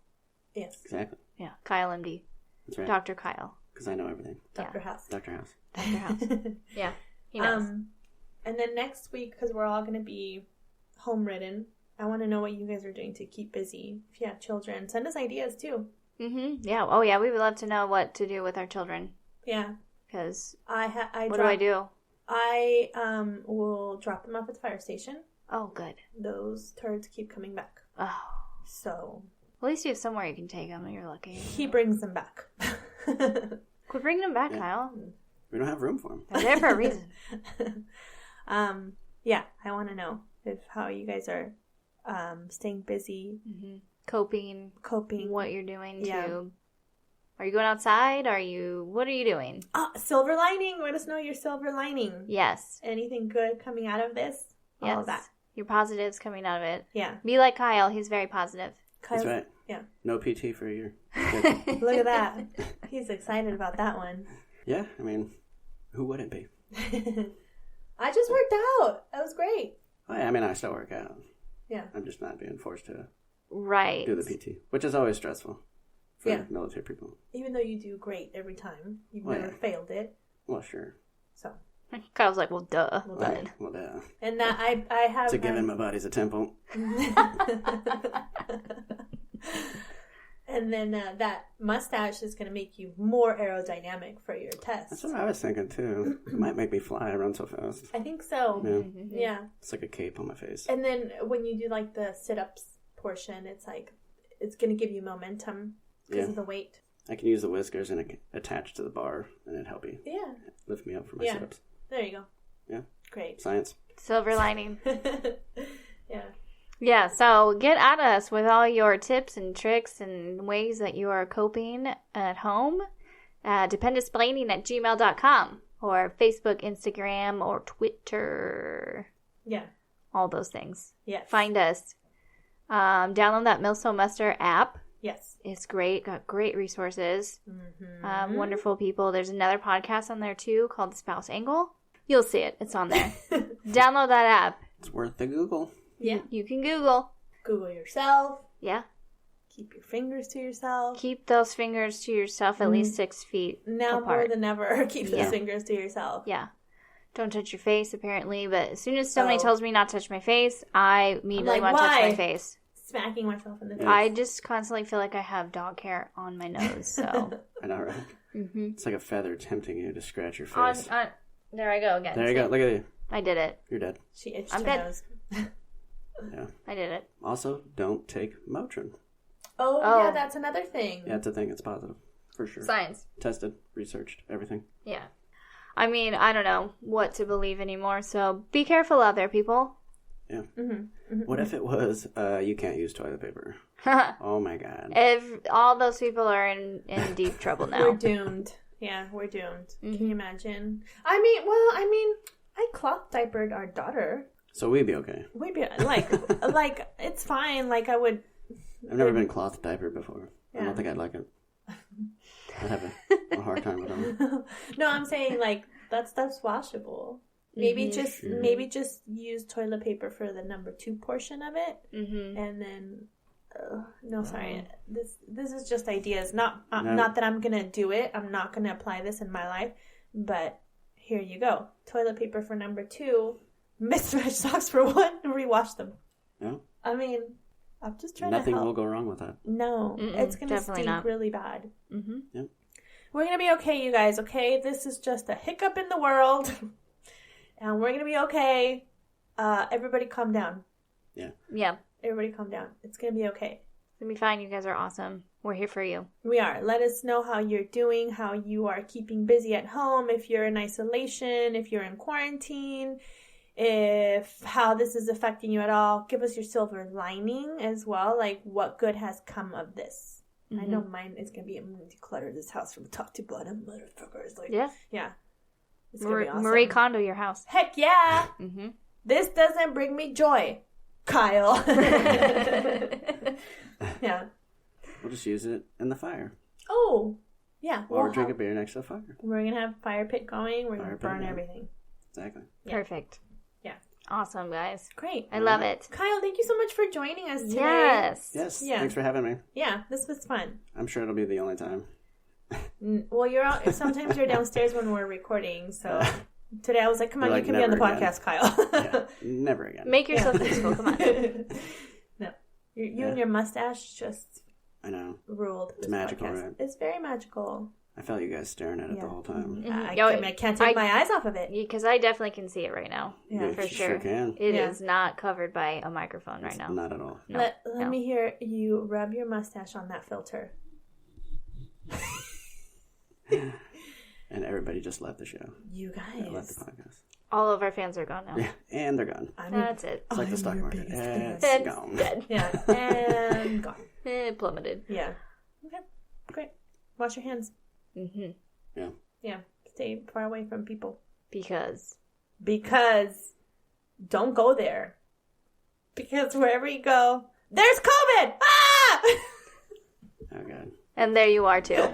Yes. Exactly. Yeah. Kyle MD. That's right. Dr. Kyle. Because I know everything. Dr. House. Dr. House. Dr. House. Yeah. He knows. And then next week, because we're all going to be home-ridden, I want to know what you guys are doing to keep busy. If you have children, send us ideas too. Mm-hmm. Yeah. Oh, yeah. We would love to know what to do with our children. Yeah. Because what do I do? I will drop them off at the fire station. Oh, good. Those turds keep coming back. Oh. So. At least you have somewhere you can take them. You're lucky. He brings them back. Quit bringing them back, Kyle. We don't have room for them. They're there for a reason. Yeah, I want to know how you guys are staying busy, coping, what you're doing to. Are you going outside? What are you doing? Silver lining. Let us know your silver lining. Yes. Anything good coming out of this? Yes. All of that. Your positives coming out of it. Yeah. Be like Kyle. He's very positive. That's right. Yeah. No PT for a year. Look at that. He's excited about that one. Yeah, I mean, who wouldn't be? I just worked out. That was great. Oh, yeah, I mean, I still work out. Yeah. I'm just not being forced to do the PT, which is always stressful for military people. Even though you do great every time. You've never failed it. Well, sure. So. Kyle's like, well, duh. Well, duh. And that I have... It's a given, my body's a temple. And then that mustache is going to make you more aerodynamic for your test. That's what I was thinking, too. It might make me fly. I run so fast. I think so. Yeah. It's like a cape on my face. And then when you do like the sit-ups portion, it's like, it's going to give you momentum because of the weight. I can use the whiskers and attach to the bar and it'd help me. Yeah. Lift me up for my sit-ups. There you go. Yeah. Great. Science. Silver lining. Yeah. Yeah, so get at us with all your tips and tricks and ways that you are coping at home. dependusplaining@gmail.com or Facebook, Instagram, or Twitter. Yeah. All those things. Yes. Find us. Download that Millstone Muster app. Yes. It's great. Got great resources. Mm-hmm. Wonderful people. There's another podcast on there too called The Spouse Angle. You'll see it. It's on there. Download that app. It's worth the Google. Yeah. You can Google. Google yourself. Yeah. Keep your fingers to yourself. Keep those fingers to yourself at least 6 feet Now apart. more than ever, keep those fingers to yourself. Yeah. Don't touch your face, apparently. But as soon as somebody tells me not to touch my face, I immediately want to touch my face. Smacking myself in the face. I just constantly feel like I have dog hair on my nose, so. I know, right? Mm-hmm. It's like a feather tempting you to scratch your face. There I go again. There you go. Look at you. I did it. You're dead. She itched I'm her dead. nose. Yeah. I did it. Also, don't take Motrin. Oh, yeah, that's another thing. Yeah, it's a thing. It's positive. For sure. Science. Tested, researched, everything. Yeah. I mean, I don't know what to believe anymore, so be careful out there, people. Yeah. Mm-hmm. What if it was, you can't use toilet paper? Oh my god. All those people are in deep trouble now. We're doomed. Yeah, we're doomed. Can you imagine? I mean, I cloth diapered our daughter. So we'd be okay. We'd be, like, it's fine. Like, I would... I've never been cloth diapered before. Yeah. I don't think I'd like it. I'd have a hard time with it. No, I'm saying, like, that stuff's washable. Maybe just use toilet paper for the number 2 portion of it, and then no, sorry, this is just ideas. Not that I'm gonna do it. I'm not gonna apply this in my life, but here you go. Toilet paper for number 2, mismatched socks for 1, and rewash them. Yeah. I mean, I'm just trying Nothing to help. will go wrong with that. No, it's gonna stink really bad. Mm-hmm. Yep. We're gonna be okay, you guys. Okay, this is just a hiccup in the world. And we're going to be okay. Everybody calm down. Yeah. Yeah. Everybody calm down. It's going to be okay. It's going to be fine. You guys are awesome. We're here for you. We are. Let us know how you're doing, how you are keeping busy at home, if you're in isolation, if you're in quarantine, how this is affecting you at all. Give us your silver lining as well. Like, what good has come of this? I know mine is going to be, I'm going to declutter this house from top to bottom, motherfuckers. Like, yeah. It's gonna be awesome. Marie Kondo your house. Heck yeah! Mm-hmm. This doesn't bring me joy, Kyle. Yeah. We'll just use it in the fire. Oh, yeah. Or drink a beer next to the fire. We're going to have a fire pit going. We're going to burn everything. Exactly. Yeah. Perfect. Yeah. Awesome, guys. Great. I love it. Kyle, thank you so much for joining us today. Yes. Yeah. Thanks for having me. Yeah, this was fun. I'm sure it'll be the only time. Well, sometimes you're downstairs when we're recording, so today I was like, come on, you can be on the podcast, Kyle. Yeah, never again. Make yourself useful, come on. No. You and your mustache just I know. ruled. It's magical, podcast. right? It's very magical. I felt you guys staring at it the whole time. I can't take my eyes off of it. Because I definitely can see it right now. Yeah, for you sure. sure can. It is not covered by a microphone right now. Not at all. No. Let me hear you rub your mustache on that filter. And everybody just left the show. You guys. Left the podcast. All of our fans are gone now. Yeah, and they're gone. That's it. It's like the stock market. It's It's gone. dead. Yeah, and gone. It plummeted. Yeah. Okay, great. Wash your hands. Mm-hmm. Yeah. Yeah, stay far away from people. Because don't go there. Because wherever you go, there's COVID! Ah! Oh, God. And there you are, too.